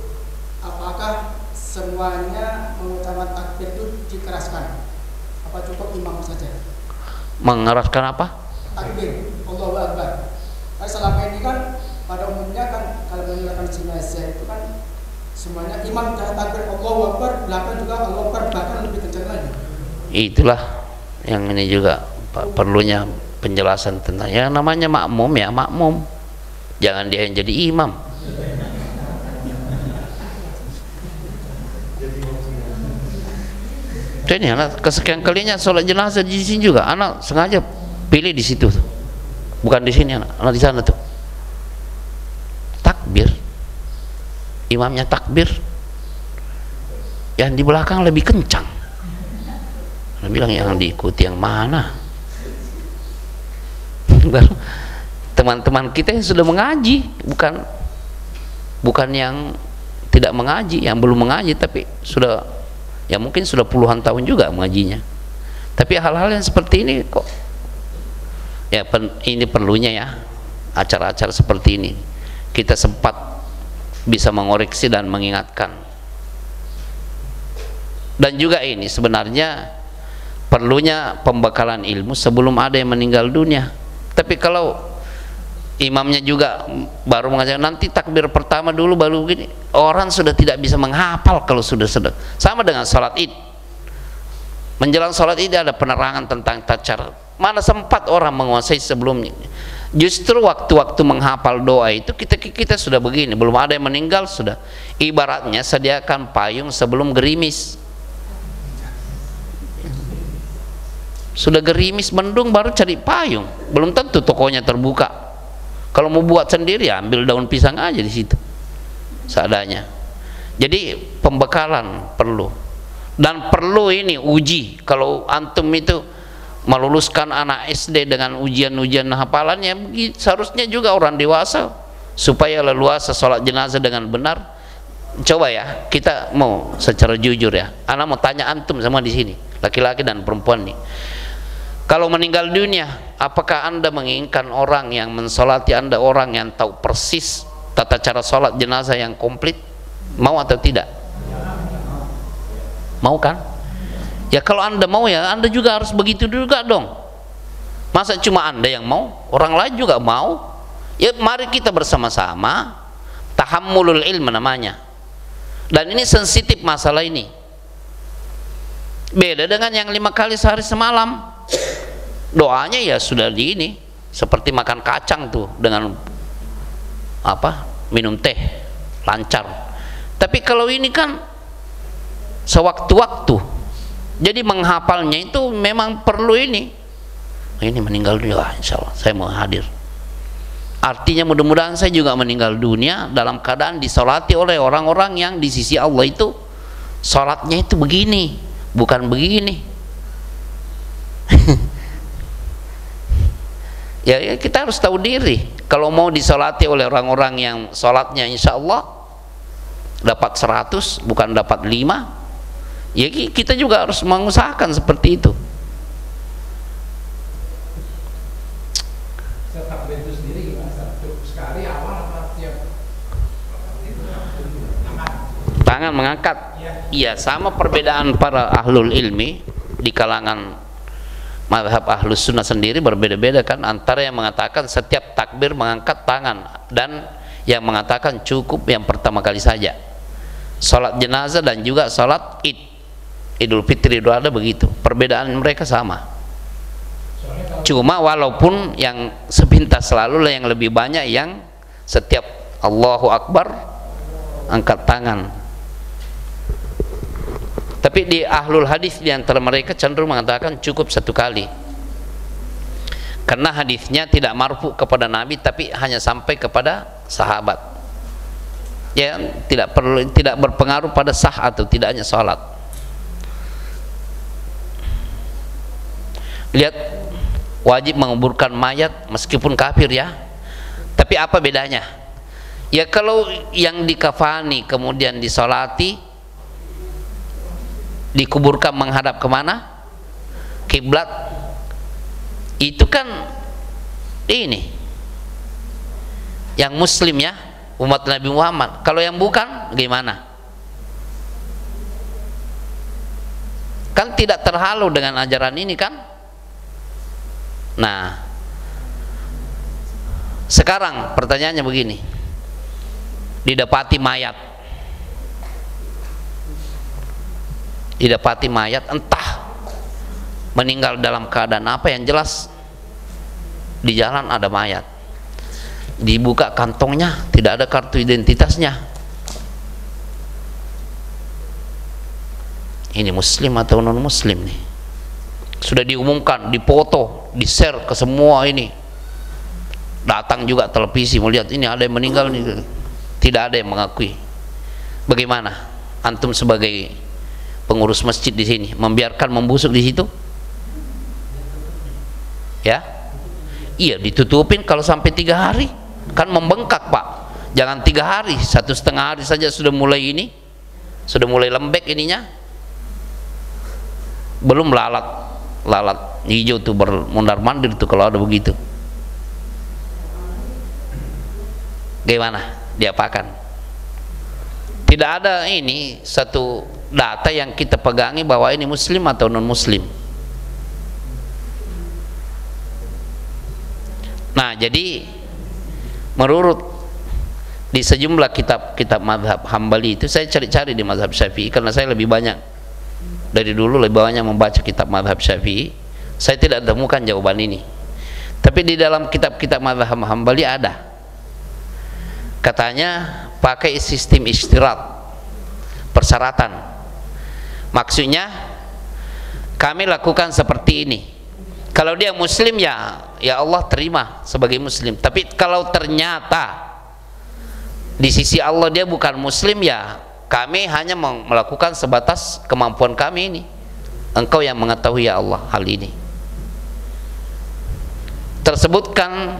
apakah semuanya mengucapkan takbir itu dikeraskan? Apa cukup imam saja? Mengeraskan apa? Takbir, Allahu Akbar. Karena selama ini kan pada umumnya kan kalau menyalakan jenazah itu kan semuanya imam sudah takbir Allahu Akbar, belakang juga Allahu Akbar, bahkan lebih kencang lagi. Itulah yang ini juga perlunya penjelasan tentang yang namanya makmum, ya makmum, jangan dia yang jadi imam. Ini anak kesekian kalinya sholat jenazah di sini juga, anak sengaja pilih di situ tuh, bukan di sini, anak di sana tuh. Takbir, imamnya takbir, yang di belakang lebih kencang. Dia bilang yang diikuti yang mana? Baru teman-teman kita yang sudah mengaji, bukan yang tidak mengaji, yang belum mengaji tapi sudah, ya mungkin sudah puluhan tahun juga mengajinya. Tapi hal-hal yang seperti ini kok, ya ini perlunya ya acara-acara seperti ini kita sempat bisa mengoreksi dan mengingatkan. Dan juga ini sebenarnya perlunya pembekalan ilmu sebelum ada yang meninggal dunia. Tapi kalau imamnya juga baru mengajar nanti takbir pertama dulu baru begini, orang sudah tidak bisa menghafal kalau sudah sama dengan sholat id. Menjelang sholat id ada penerangan tentang tacar, mana sempat orang menguasai sebelumnya. Justru waktu-waktu menghafal doa itu kita sudah begini, belum ada yang meninggal sudah. Ibaratnya sediakan payung sebelum gerimis. Sudah gerimis mendung baru cari payung, belum tentu tokonya terbuka. Kalau mau buat sendiri ambil daun pisang aja di situ seadanya. Jadi pembekalan perlu, dan perlu ini uji. Kalau antum itu meluluskan anak SD dengan ujian-ujian hafalannya, seharusnya juga orang dewasa supaya leluasa sholat jenazah dengan benar. Coba ya, kita mau secara jujur ya, anak mau tanya antum semua di sini, laki-laki dan perempuan nih. Kalau meninggal dunia, apakah anda menginginkan orang yang mensolati anda, orang yang tahu persis tata cara sholat jenazah yang komplit? Mau atau tidak? Mau kan? Ya kalau anda mau ya anda juga harus begitu juga dong. Masa cuma anda yang mau, orang lain juga mau? Ya mari kita bersama-sama, tahammulul ilm namanya. Dan ini sensitif masalah ini. Beda dengan yang 5 kali sehari semalam. Doanya ya sudah di ini, seperti makan kacang tuh dengan apa? Minum teh, lancar. Tapi kalau ini kan sewaktu-waktu. Jadi menghafalnya itu memang perlu ini. Ini meninggal dunia, insya Allah saya mau hadir. Artinya mudah-mudahan saya juga meninggal dunia dalam keadaan disolati oleh orang-orang yang di sisi Allah itu sholatnya itu begini, bukan begini. Ya kita harus tahu diri. Kalau mau disolati oleh orang-orang yang sholatnya insya Allah dapat 100 bukan dapat 5, ya kita juga harus mengusahakan seperti itu. Tangan mengangkat. Iya, sama perbedaan para ahlul ilmi di kalangan mazhab ahlus sunnah sendiri berbeda-beda kan, antara yang mengatakan setiap takbir mengangkat tangan dan yang mengatakan cukup yang pertama kali saja. Salat jenazah dan juga salat Idul Fitri, Idul Adha begitu. Perbedaan mereka sama. Cuma walaupun yang sepintas selalu yang lebih banyak yang setiap Allahu Akbar angkat tangan. Tapi di ahlul hadis di antara mereka cenderung mengatakan cukup satu kali. Karena hadisnya tidak marfu kepada Nabi tapi hanya sampai kepada sahabat. Ya, tidak berpengaruh pada sah atau tidaknya salat. Lihat, wajib menguburkan mayat meskipun kafir ya. Tapi apa bedanya? Ya kalau yang dikafani kemudian disolati, dikuburkan menghadap kemana? Kiblat. Itu kan ini yang muslim ya, umat Nabi Muhammad. Kalau yang bukan gimana? Kan tidak terhalu dengan ajaran ini kan? Nah, sekarang pertanyaannya begini, didapati mayat entah meninggal dalam keadaan apa, yang jelas di jalan ada mayat, dibuka kantongnya tidak ada kartu identitasnya. Ini muslim atau non muslim nih? Sudah diumumkan, dipoto, di-share ke semua ini. Datang juga televisi melihat ini ada yang meninggal nih. Tidak ada yang mengakui. Bagaimana antum sebagai pengurus masjid di sini, membiarkan membusuk di situ? Ya? Iya, ditutupin kalau sampai 3 hari. Kan membengkak, Pak. Jangan 3 hari, 1,5 hari saja sudah mulai ini. Sudah mulai lembek ininya. Belum lalat hijau tuh bermundar-mandir tuh kalau ada begitu. Gimana? Diapakan? Tidak ada ini satu data yang kita pegangi bahwa ini muslim atau non muslim. Nah, jadi menurut di sejumlah kitab-kitab mazhab Hambali itu, saya cari-cari di mazhab Syafi'i karena saya lebih banyak dari dulu lebih banyak membaca kitab mazhab Syafi'i. Saya tidak temukan jawaban ini. Tapi di dalam kitab-kitab mazhab Hambali ada. Katanya pakai sistem istirat, persyaratan. Maksudnya kami lakukan seperti ini. Kalau dia muslim ya Allah terima sebagai muslim. Tapi kalau ternyata di sisi Allah dia bukan muslim, ya kami hanya melakukan sebatas kemampuan kami ini. Engkau yang mengetahui ya Allah hal ini. Tersebutkan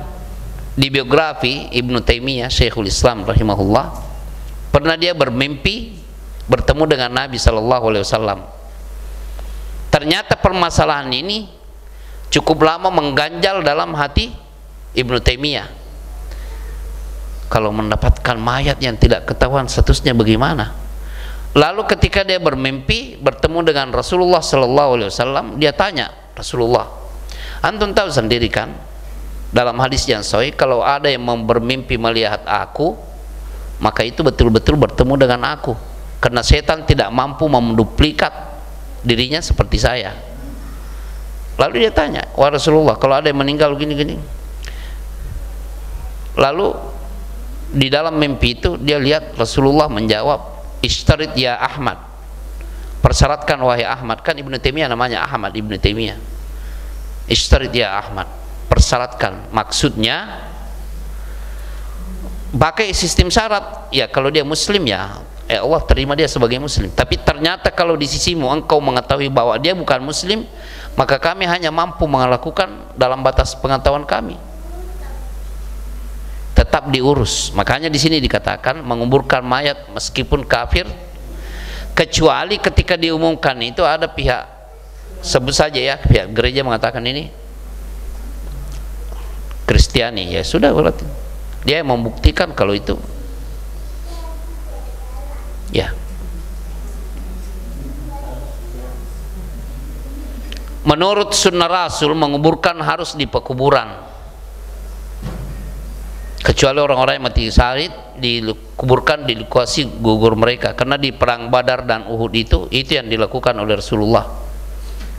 di biografi Ibnu Taimiyah, Syekhul Islam rahimahullah, pernah dia bermimpi bertemu dengan Nabi SAW. Ternyata permasalahan ini cukup lama mengganjal dalam hati Ibnu Taimiyah. Kalau mendapatkan mayat yang tidak ketahuan statusnya bagaimana? Lalu ketika dia bermimpi bertemu dengan Rasulullah SAW, dia tanya, Rasulullah, antum tahu sendiri kan dalam hadis yang sahih, kalau ada yang bermimpi melihat aku, maka itu betul-betul bertemu dengan aku, karena setan tidak mampu menduplikat dirinya seperti saya. Lalu dia tanya, wah Rasulullah, kalau ada yang meninggal gini-gini. Lalu di dalam mimpi itu dia lihat Rasulullah menjawab, Ishtarit ya Ahmad, persyaratkan wahai Ahmad. Kan Ibnu Taimiyah namanya Ahmad Ibnu Taimiyah. Ishtarit ya Ahmad, persyaratkan. Maksudnya pakai sistem syarat. Ya kalau dia muslim ya Allah terima dia sebagai muslim. Tapi ternyata kalau di sisimu engkau mengetahui bahwa dia bukan muslim, maka kami hanya mampu melakukan dalam batas pengetahuan kami. Tetap diurus. Makanya di sini dikatakan menguburkan mayat meskipun kafir, kecuali ketika diumumkan itu ada pihak, sebut saja ya, pihak gereja mengatakan ini Kristiani, ya sudah berarti dia yang membuktikan kalau itu Ya. Menurut sunnah Rasul, menguburkan harus di pekuburan, kecuali orang-orang yang mati syahid dikuburkan di lokasi gugur mereka, karena di perang Badar dan Uhud itu yang dilakukan oleh Rasulullah.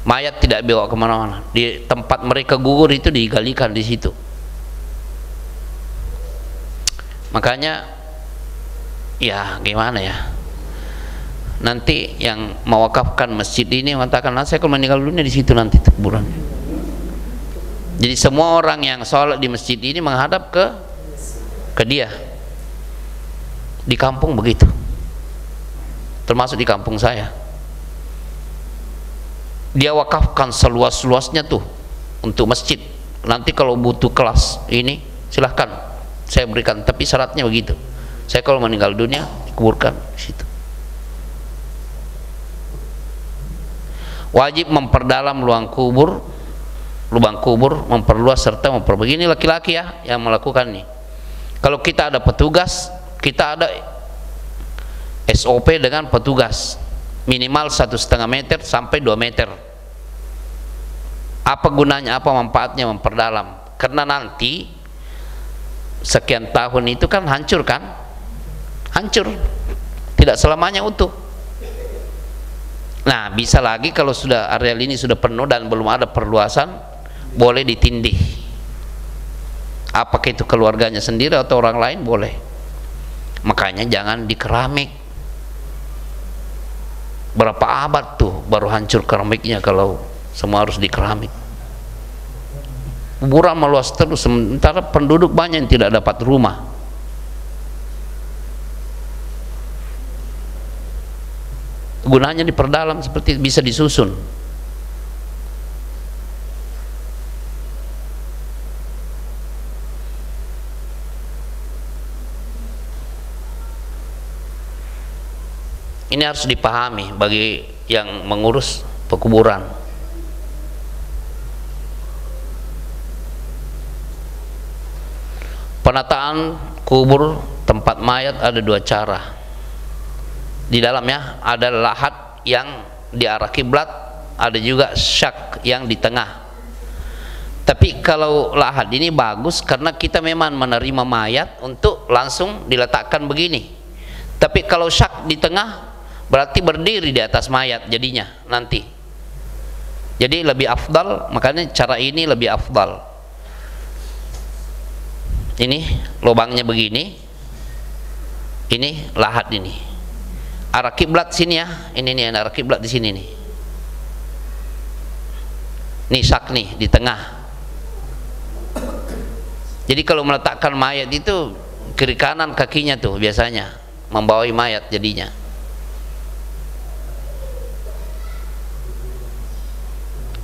Mayat tidak dibawa kemana-mana, di tempat mereka gugur itu digalikan di situ. Makanya ya gimana ya, nanti yang mewakafkan masjid ini mengatakan, saya kalau meninggal dunia di situ nanti kuburan. Jadi semua orang yang sholat di masjid ini menghadap ke dia. Di kampung begitu, termasuk di kampung saya. Dia wakafkan seluas-luasnya tuh untuk masjid. Nanti kalau butuh kelas ini silahkan saya berikan, tapi syaratnya begitu, saya kalau meninggal dunia kuburkan di situ. Wajib memperdalam lubang kubur, memperluas serta memperbaiki. Ini laki-laki ya yang melakukan ini. Kalau kita ada petugas, kita ada SOP dengan petugas, minimal 1,5 meter sampai 2 meter. Apa gunanya, apa manfaatnya memperdalam? Karena nanti sekian tahun itu kan hancur, tidak selamanya utuh. Nah, bisa lagi kalau sudah areal ini sudah penuh dan belum ada perluasan, boleh ditindih. Apakah itu keluarganya sendiri atau orang lain, boleh. Makanya jangan di keramik. Berapa abad tuh baru hancur keramiknya kalau semua harus di keramik. Kuburan meluas terus, sementara penduduk banyak yang tidak dapat rumah. Gunanya diperdalam seperti bisa disusun. Ini harus dipahami bagi yang mengurus pekuburan. Penataan kubur tempat mayat ada 2 cara. Di dalamnya ada lahat yang di arah kiblat, ada juga syak yang di tengah. Tapi kalau lahat ini bagus karena kita memang menerima mayat untuk langsung diletakkan begini. Tapi kalau syak di tengah berarti berdiri di atas mayat jadinya nanti. Jadi lebih afdal, makanya cara ini lebih afdal. Ini lubangnya begini, ini lahat ini, arah kiblat sini ya, ini nih arah kiblat di sini nih. Ini syak nih di tengah. Jadi kalau meletakkan mayat itu kiri kanan kakinya tuh biasanya membawai mayat jadinya.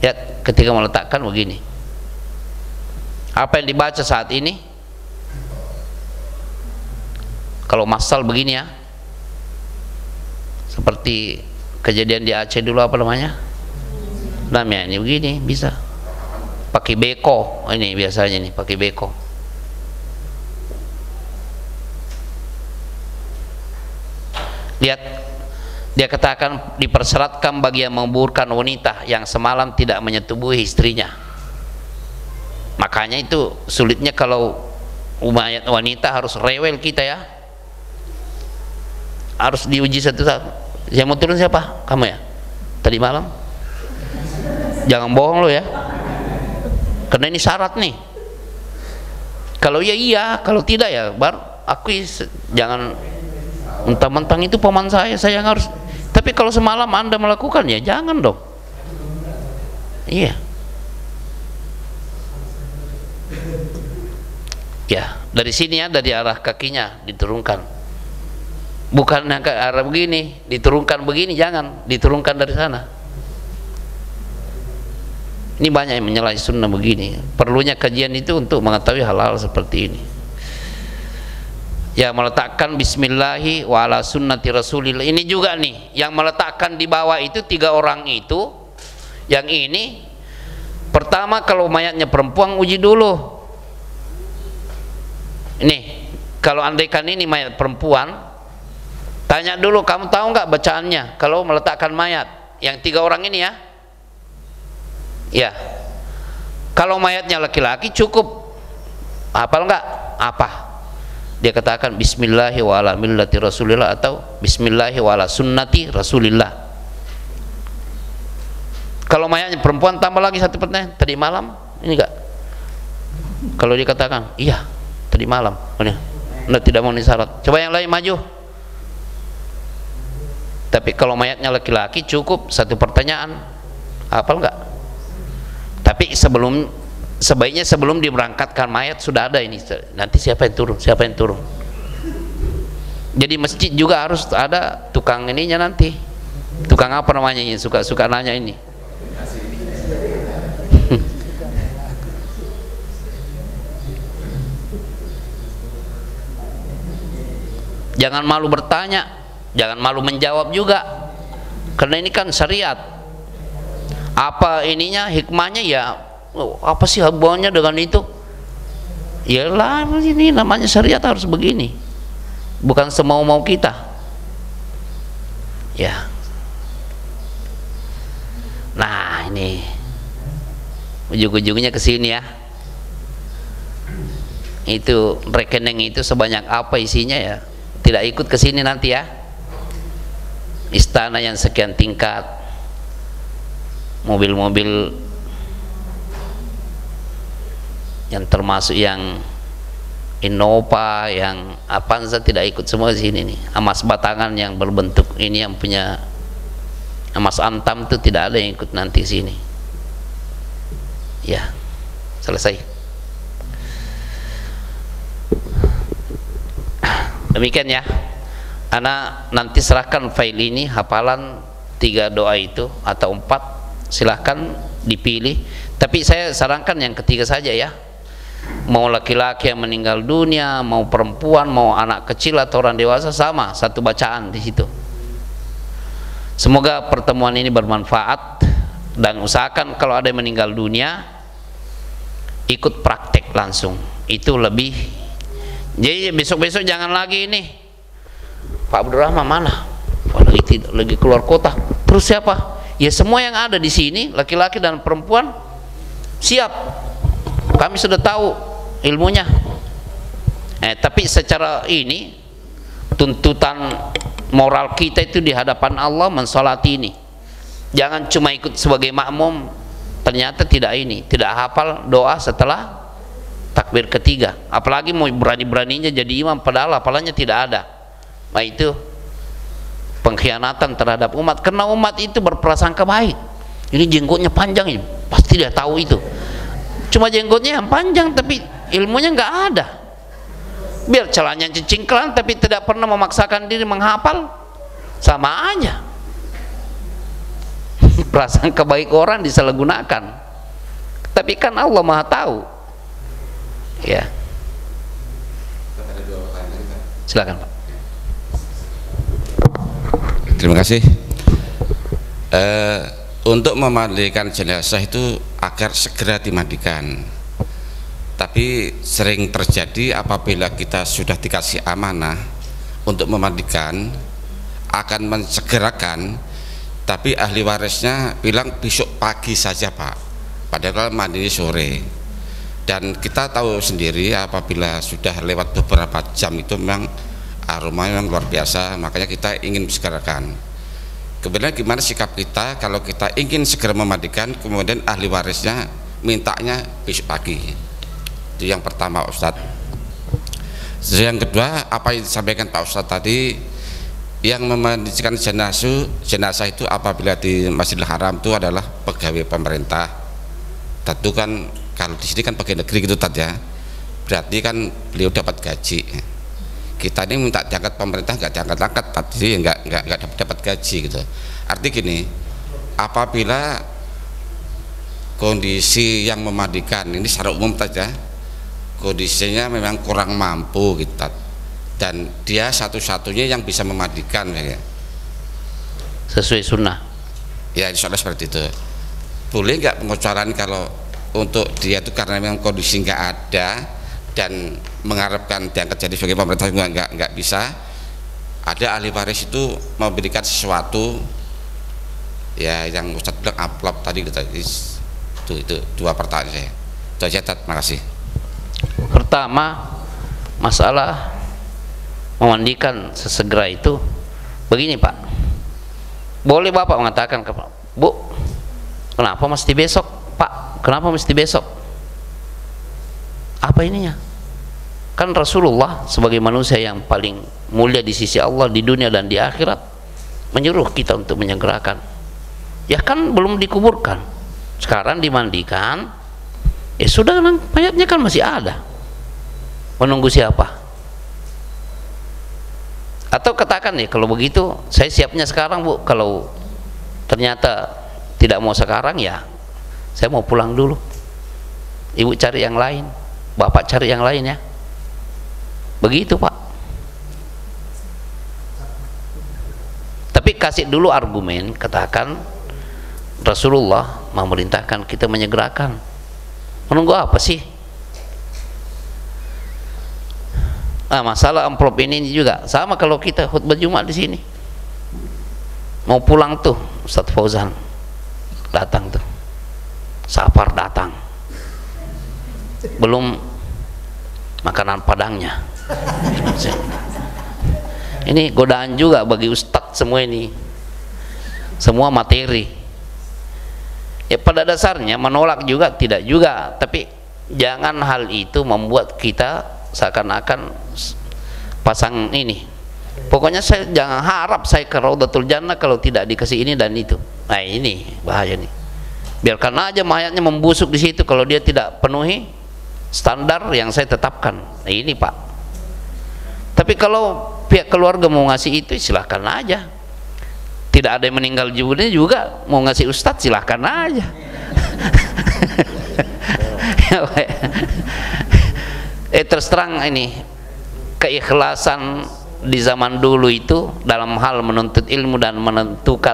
Ya, ketika meletakkan begini. Apa yang dibaca saat ini? Kalau masal begini ya, seperti kejadian di Aceh dulu, apa namanya? Namanya ini begini, bisa pakai beko. Ini biasanya nih pakai beko. Lihat, dia katakan dipersyaratkan bagi yang menguburkan wanita yang semalam tidak menyetubuhi istrinya. Makanya itu sulitnya kalau mayat wanita, harus rewel kita ya, harus diuji satu-satu. Yang mau turun siapa? Kamu ya? Tadi malam? Jangan bohong lo ya, karena ini syarat nih. Kalau ya iya, kalau tidak ya baru akui. Jangan mentang-mentang itu paman saya yang harus. Tapi kalau semalam Anda melakukan, ya jangan dong. Iya. Ya, dari sini ya, dari arah kakinya diturunkan. Bukan ke arah begini, diturunkan begini, jangan diturunkan dari sana. Ini banyak yang menyalahi sunnah begini. Perlunya kajian itu untuk mengetahui hal-hal seperti ini. Ya, meletakkan bismillahi wa ala sunnati rasulillah. Ini juga nih, yang meletakkan di bawah itu 3 orang itu. Yang ini pertama, kalau mayatnya perempuan uji dulu. Ini kalau andaikan ini mayat perempuan, Tanya dulu, kamu tahu nggak bacaannya kalau meletakkan mayat? Yang 3 orang ini ya. Ya. Kalau mayatnya laki-laki cukup. Hafal nggak? Apa? Dia katakan bismillahi wa ala millati rasulillah atau bismillahi wa ala sunnati rasulillah. Kalau mayatnya perempuan tambah lagi satu pertanyaan, tadi malam ini enggak? Kalau dia katakan iya tadi malam, Anda tidak mau syarat. Coba yang lain maju. Tapi kalau mayatnya laki-laki cukup satu pertanyaan. Hafal enggak? Tapi sebaiknya sebelum diberangkatkan mayat sudah ada ini. Nanti siapa yang turun? Siapa yang turun? Jadi masjid juga harus ada tukang ininya nanti. Tukang apa namanya ini? Suka nanya ini. Jangan malu bertanya, jangan malu menjawab juga, karena ini kan syariat. Apa ininya, hikmahnya ya, apa sih hubungannya dengan itu? Ya lah, ini namanya syariat harus begini, bukan semau-mau kita. Ya. Nah ini ujung-ujungnya ke sini ya. Itu rekening itu sebanyak apa isinya ya? Tidak ikut ke sini nanti ya. Istana yang sekian tingkat, mobil-mobil yang termasuk yang Innova, yang Avanza tidak ikut semua di sini nih. Emas batangan yang berbentuk ini yang punya emas antam itu tidak ada yang ikut nanti sini. Ya, selesai. Demikian ya. Ana nanti serahkan file ini, hafalan 3 doa itu atau 4, silahkan dipilih. Tapi saya sarankan yang ketiga saja ya. Mau laki-laki yang meninggal dunia, mau perempuan, mau anak kecil atau orang dewasa, sama satu bacaan di situ. Semoga pertemuan ini bermanfaat, dan usahakan kalau ada yang meninggal dunia ikut praktek langsung, itu lebih. Jadi besok-besok jangan lagi ini, Pak Abdurrahman mana? Oh, lagi keluar kota. Terus siapa? Ya semua yang ada di sini, laki-laki dan perempuan, siap. Kami sudah tahu ilmunya. Tapi secara ini tuntutan moral kita itu di hadapan Allah mensolati ini. Jangan cuma ikut sebagai makmum, ternyata tidak ini, tidak hafal doa setelah takbir ketiga. Apalagi mau berani-beraninya jadi imam padahal hafalannya tidak ada. Nah itu pengkhianatan terhadap umat, karena umat itu berprasangka baik. Ini jenggotnya panjang, ini pasti dia tahu itu. Cuma jenggotnya yang panjang tapi ilmunya nggak ada. Biar celananya cingklang tapi tidak pernah memaksakan diri menghafal, sama aja. Prasangka baik orang disalahgunakan. Tapi kan Allah Maha tahu. Ya. Silakan Pak. Terima kasih. Untuk memandikan jenazah itu agar segera dimandikan. Tapi sering terjadi apabila kita sudah dikasih amanah untuk memandikan, akan mensegerakan, tapi ahli warisnya bilang besok pagi saja Pak, padahal mandi sore. Dan kita tahu sendiri apabila sudah lewat beberapa jam itu memang aroma memang luar biasa, makanya kita ingin segerakan. Kemudian gimana sikap kita kalau kita ingin segera memandikan, kemudian ahli warisnya mintanya besok pagi? Itu yang pertama Ustadz. Yang kedua, apa yang disampaikan Pak Ustadz tadi, yang memandikan jenazah itu apabila di Masjidil Haram itu adalah pegawai pemerintah. Tentu kan kalau di sini kan pegawai negeri gitu tadi ya, berarti kan beliau dapat gaji. Kita ini minta diangkat pemerintah nggak diangkat-angkat, tadi nggak dapat gaji gitu. Arti gini, apabila kondisi yang memandikan ini secara umum saja, kondisinya memang kurang mampu gitu, dan dia satu-satunya yang bisa memandikan ya. Sesuai sunnah. Ya insya Allah seperti itu. Boleh nggak pengecualian kalau untuk dia itu karena memang kondisi nggak ada dan mengharapkan diangkat jadi sebagai pemerintah juga nggak bisa, ada ahli waris itu memberikan sesuatu ya yang Ustadz bilang amplop tadi itu dua pertanyaan saya. Itu aja, terima kasih. Pertama, masalah memandikan sesegera itu begini Pak, boleh Bapak mengatakan ke Bu, kenapa mesti besok Pak, kenapa mesti besok, apa ininya? Kan Rasulullah sebagai manusia yang paling mulia di sisi Allah di dunia dan di akhirat menyuruh kita untuk menyegerakan. Ya kan belum dikuburkan, sekarang dimandikan, ya sudah, mayatnya kan masih ada, menunggu siapa? Atau katakan nih, kalau begitu saya siapnya sekarang Bu, kalau ternyata tidak mau sekarang ya saya mau pulang dulu, Ibu cari yang lain, Bapak cari yang lain ya, begitu Pak. Tapi kasih dulu argumen, katakan Rasulullah memerintahkan kita menyegerakan, menunggu apa sih? Nah, masalah amplop ini juga sama, kalau kita khutbah Jumat di sini mau pulang tuh, Ustadz Fauzan datang tuh, Safar datang, belum makanan padangnya. Ini godaan juga bagi Ustadz semua ini, semua materi. Ya pada dasarnya menolak juga tidak juga, tapi jangan hal itu membuat kita seakan-akan pasang ini. Pokoknya saya jangan harap saya ke Raudatul Jannah kalau tidak dikasih ini dan itu. Nah ini bahaya nih. Biarkan aja mayatnya membusuk di situ kalau dia tidak penuhi standar yang saya tetapkan. Nah ini Pak. Tapi kalau pihak keluarga mau ngasih itu silahkan aja. Tidak ada yang meninggal juga mau ngasih Ustadz silahkan aja. Terus terang ini keikhlasan di zaman dulu itu dalam hal menuntut ilmu dan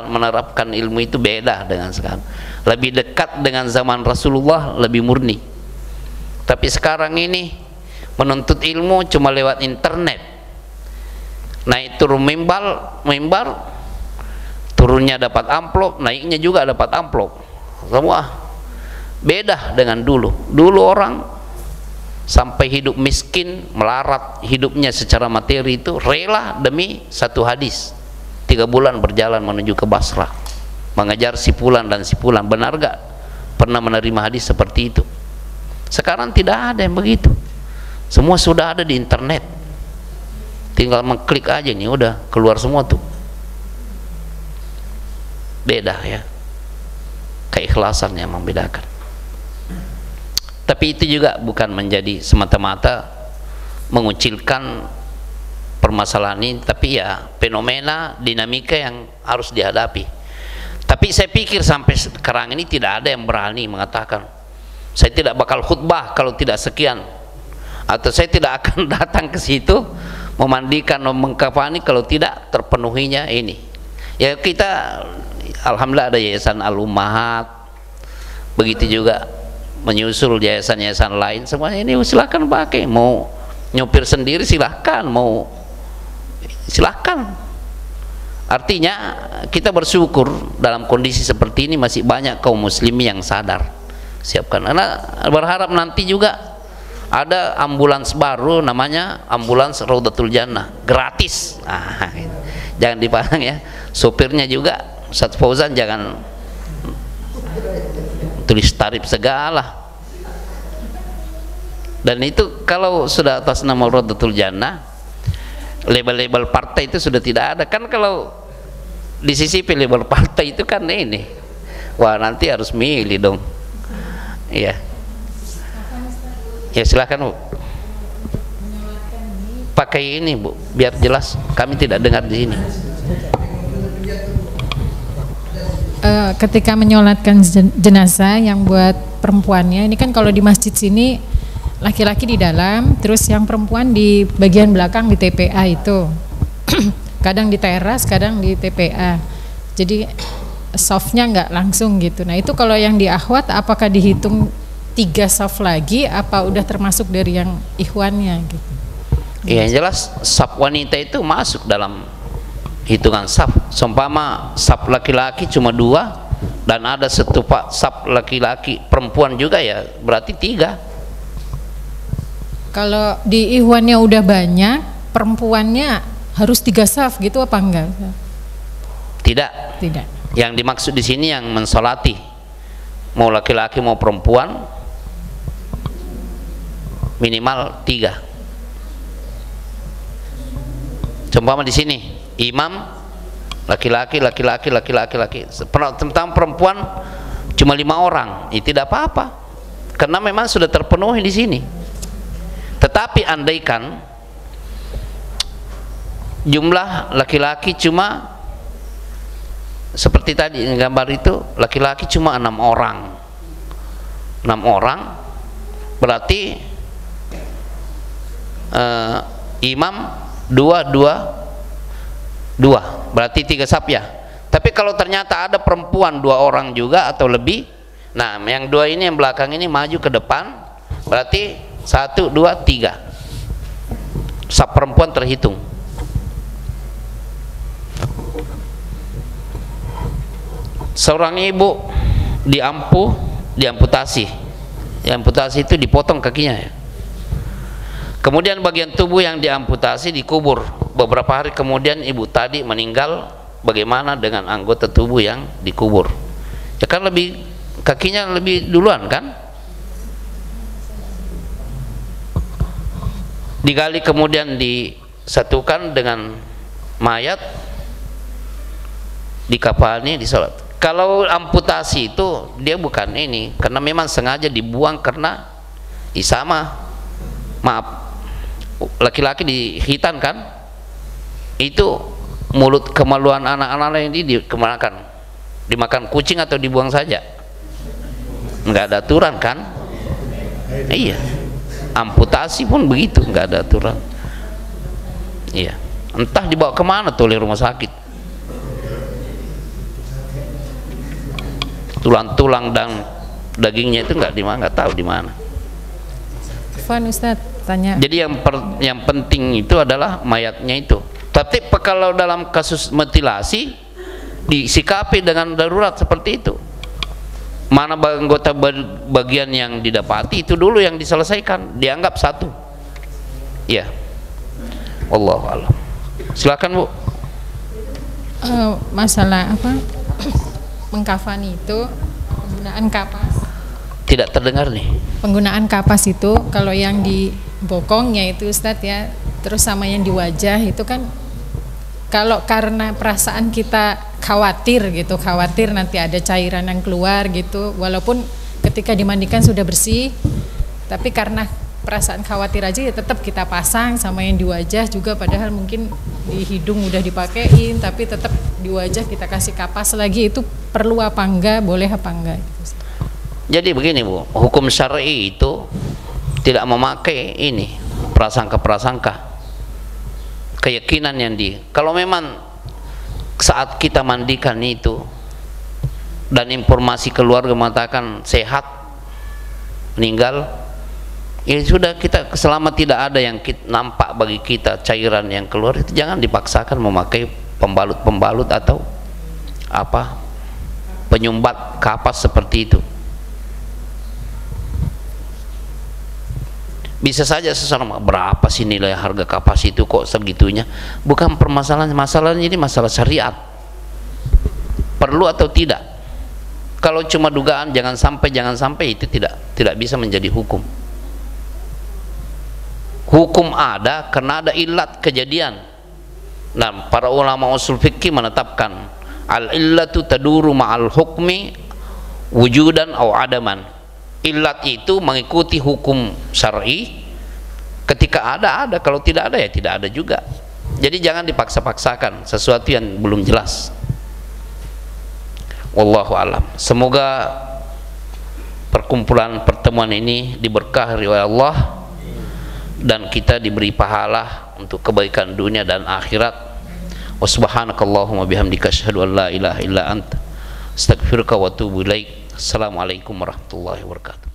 menerapkan ilmu itu beda dengan sekarang. Lebih dekat dengan zaman Rasulullah, lebih murni. Tapi sekarang ini menuntut ilmu cuma lewat internet. Naik turun mimbar, turunnya dapat amplop, naiknya juga dapat amplop. Semua beda dengan dulu. Dulu orang sampai hidup miskin, melarat hidupnya secara materi itu rela demi satu hadis. 3 bulan berjalan menuju ke Basrah, mengajar si Fulan dan si Fulan. Benar gak pernah menerima hadis seperti itu? Sekarang tidak ada yang begitu, semua sudah ada di internet, tinggal mengklik aja nih udah keluar semua tuh. Beda ya, keikhlasan yang membedakan. Tapi itu juga bukan menjadi semata-mata mengucilkan permasalahan ini, tapi ya fenomena dinamika yang harus dihadapi. Tapi saya pikir sampai sekarang ini tidak ada yang berani mengatakan saya tidak bakal khutbah kalau tidak sekian, atau saya tidak akan datang ke situ memandikan atau mengkafani kalau tidak terpenuhinya ini. Ya kita alhamdulillah ada Yayasan Al-Ummahat, begitu juga menyusul yayasan-yayasan lain, semuanya ini silahkan pakai, mau nyopir sendiri silahkan, mau silahkan. Artinya kita bersyukur dalam kondisi seperti ini masih banyak kaum muslimin yang sadar. Siapkan, karena berharap nanti juga ada ambulans baru namanya ambulans Raudatul Jannah, gratis. Nah, jangan dipasang ya, sopirnya juga Ustadz Fauzan jangan tulis tarif segala. Dan itu kalau sudah atas nama Raudatul Jannah, label-label partai itu sudah tidak ada. Kan kalau di sisi label partai itu kan ini, wah nanti harus milih dong. Iya. Ya silakan Bu. Pakai ini Bu, biar jelas. Kami tidak dengar di sini. Ketika menyolatkan jenazah yang buat perempuannya, ini kan kalau di masjid sini laki-laki di dalam, terus yang perempuan di bagian belakang di TPA itu. Kadang di teras, kadang di TPA. Jadi softnya nggak langsung gitu. Nah itu kalau yang di akhwat apakah dihitung 3 soft lagi, apa udah termasuk dari yang ikhwannya gitu? Iya, yang jelas saf wanita itu masuk dalam hitungan saf. Seumpama saf laki-laki cuma 2 dan ada satu saf laki-laki perempuan juga, ya berarti 3. Kalau di ikhwannya udah banyak, perempuannya harus 3 saf gitu apa enggak? Tidak. Tidak. Yang dimaksud di sini yang mensolati, mau laki-laki mau perempuan, minimal 3. Contohnya di sini, imam laki-laki, tentang perempuan cuma 5 orang, ini tidak apa-apa, karena memang sudah terpenuhi di sini. Tetapi andaikan jumlah laki-laki cuma seperti tadi gambar itu, laki-laki cuma 6 orang, berarti imam 2 berarti 3 saf ya. Tapi kalau ternyata ada perempuan 2 orang juga atau lebih, nah yang 2 ini yang belakang ini maju ke depan, berarti 1, 2, 3 saf perempuan terhitung. Seorang ibu diamputasi itu dipotong kakinya ya. Kemudian bagian tubuh yang diamputasi dikubur. Beberapa hari kemudian ibu tadi meninggal. Bagaimana dengan anggota tubuh yang dikubur? Ya kan kakinya lebih duluan kan? Digali kemudian disatukan dengan mayat, dikafani, disolat. Kalau amputasi itu dia bukan ini, karena memang sengaja dibuang karena sama, maaf, laki-laki dihitan kan, itu mulut kemaluan anak-anak yang dimakan kucing atau dibuang saja, nggak ada aturan kan? Iya, amputasi pun begitu, nggak ada aturan. Iya, entah dibawa kemana tuh oleh rumah sakit. Tulang-tulang dan dagingnya itu nggak tahu di mana. Ustaz tanya. Jadi yang penting itu adalah mayatnya itu. Tapi kalau dalam kasus mutilasi disikapi dengan darurat seperti itu. Mana anggota bagian yang didapati itu dulu yang diselesaikan, dianggap satu. Ya. Wallahu a'lam. Silakan Bu. Masalah apa? Mengkafani itu penggunaan kapas. Tidak terdengar nih. Penggunaan kapas itu kalau yang di bokongnya itu Ustadz ya, terus sama yang di wajah itu kan, kalau karena perasaan kita khawatir nanti ada cairan yang keluar gitu, walaupun ketika dimandikan sudah bersih, tapi karena perasaan khawatir aja ya tetap kita pasang. Sama yang di wajah juga, padahal mungkin di hidung udah dipakein, tapi tetap di wajah kita kasih kapas lagi. Itu perlu apa enggak, boleh apa enggak? Jadi begini Bu, hukum syar'i itu tidak memakai ini prasangka-prasangka, keyakinan yang kalau memang saat kita mandikan itu dan informasi keluarga mengatakan sehat, meninggal, ya sudah, kita selama tidak ada yang nampak bagi kita cairan yang keluar, itu jangan dipaksakan memakai pembalut atau apa, penyumbat kapas seperti itu. Bisa saja seseorang, berapa sih nilai harga kapas itu kok segitunya? Bukan masalahnya ini masalah syariat, perlu atau tidak. Kalau cuma dugaan jangan sampai itu tidak bisa menjadi hukum. Hukum ada karena ada ilat kejadian. Nah, para ulama usul fikih menetapkan al-illatu taduru ma'al hukmi wujudan atau adaman. Ilat itu mengikuti hukum syar'i, ketika ada, kalau tidak ada ya tidak ada juga. Jadi jangan dipaksa-paksakan sesuatu yang belum jelas. Wallahu alam. Semoga pertemuan ini diberkahi oleh Allah dan kita diberi pahala untuk kebaikan dunia dan akhirat. Wa subhanakallahumma bihamdika asyhadu an la ilaha illa anta astaghfiruka wa atubu ilaik. Assalamualaikum warahmatullahi wabarakatuh.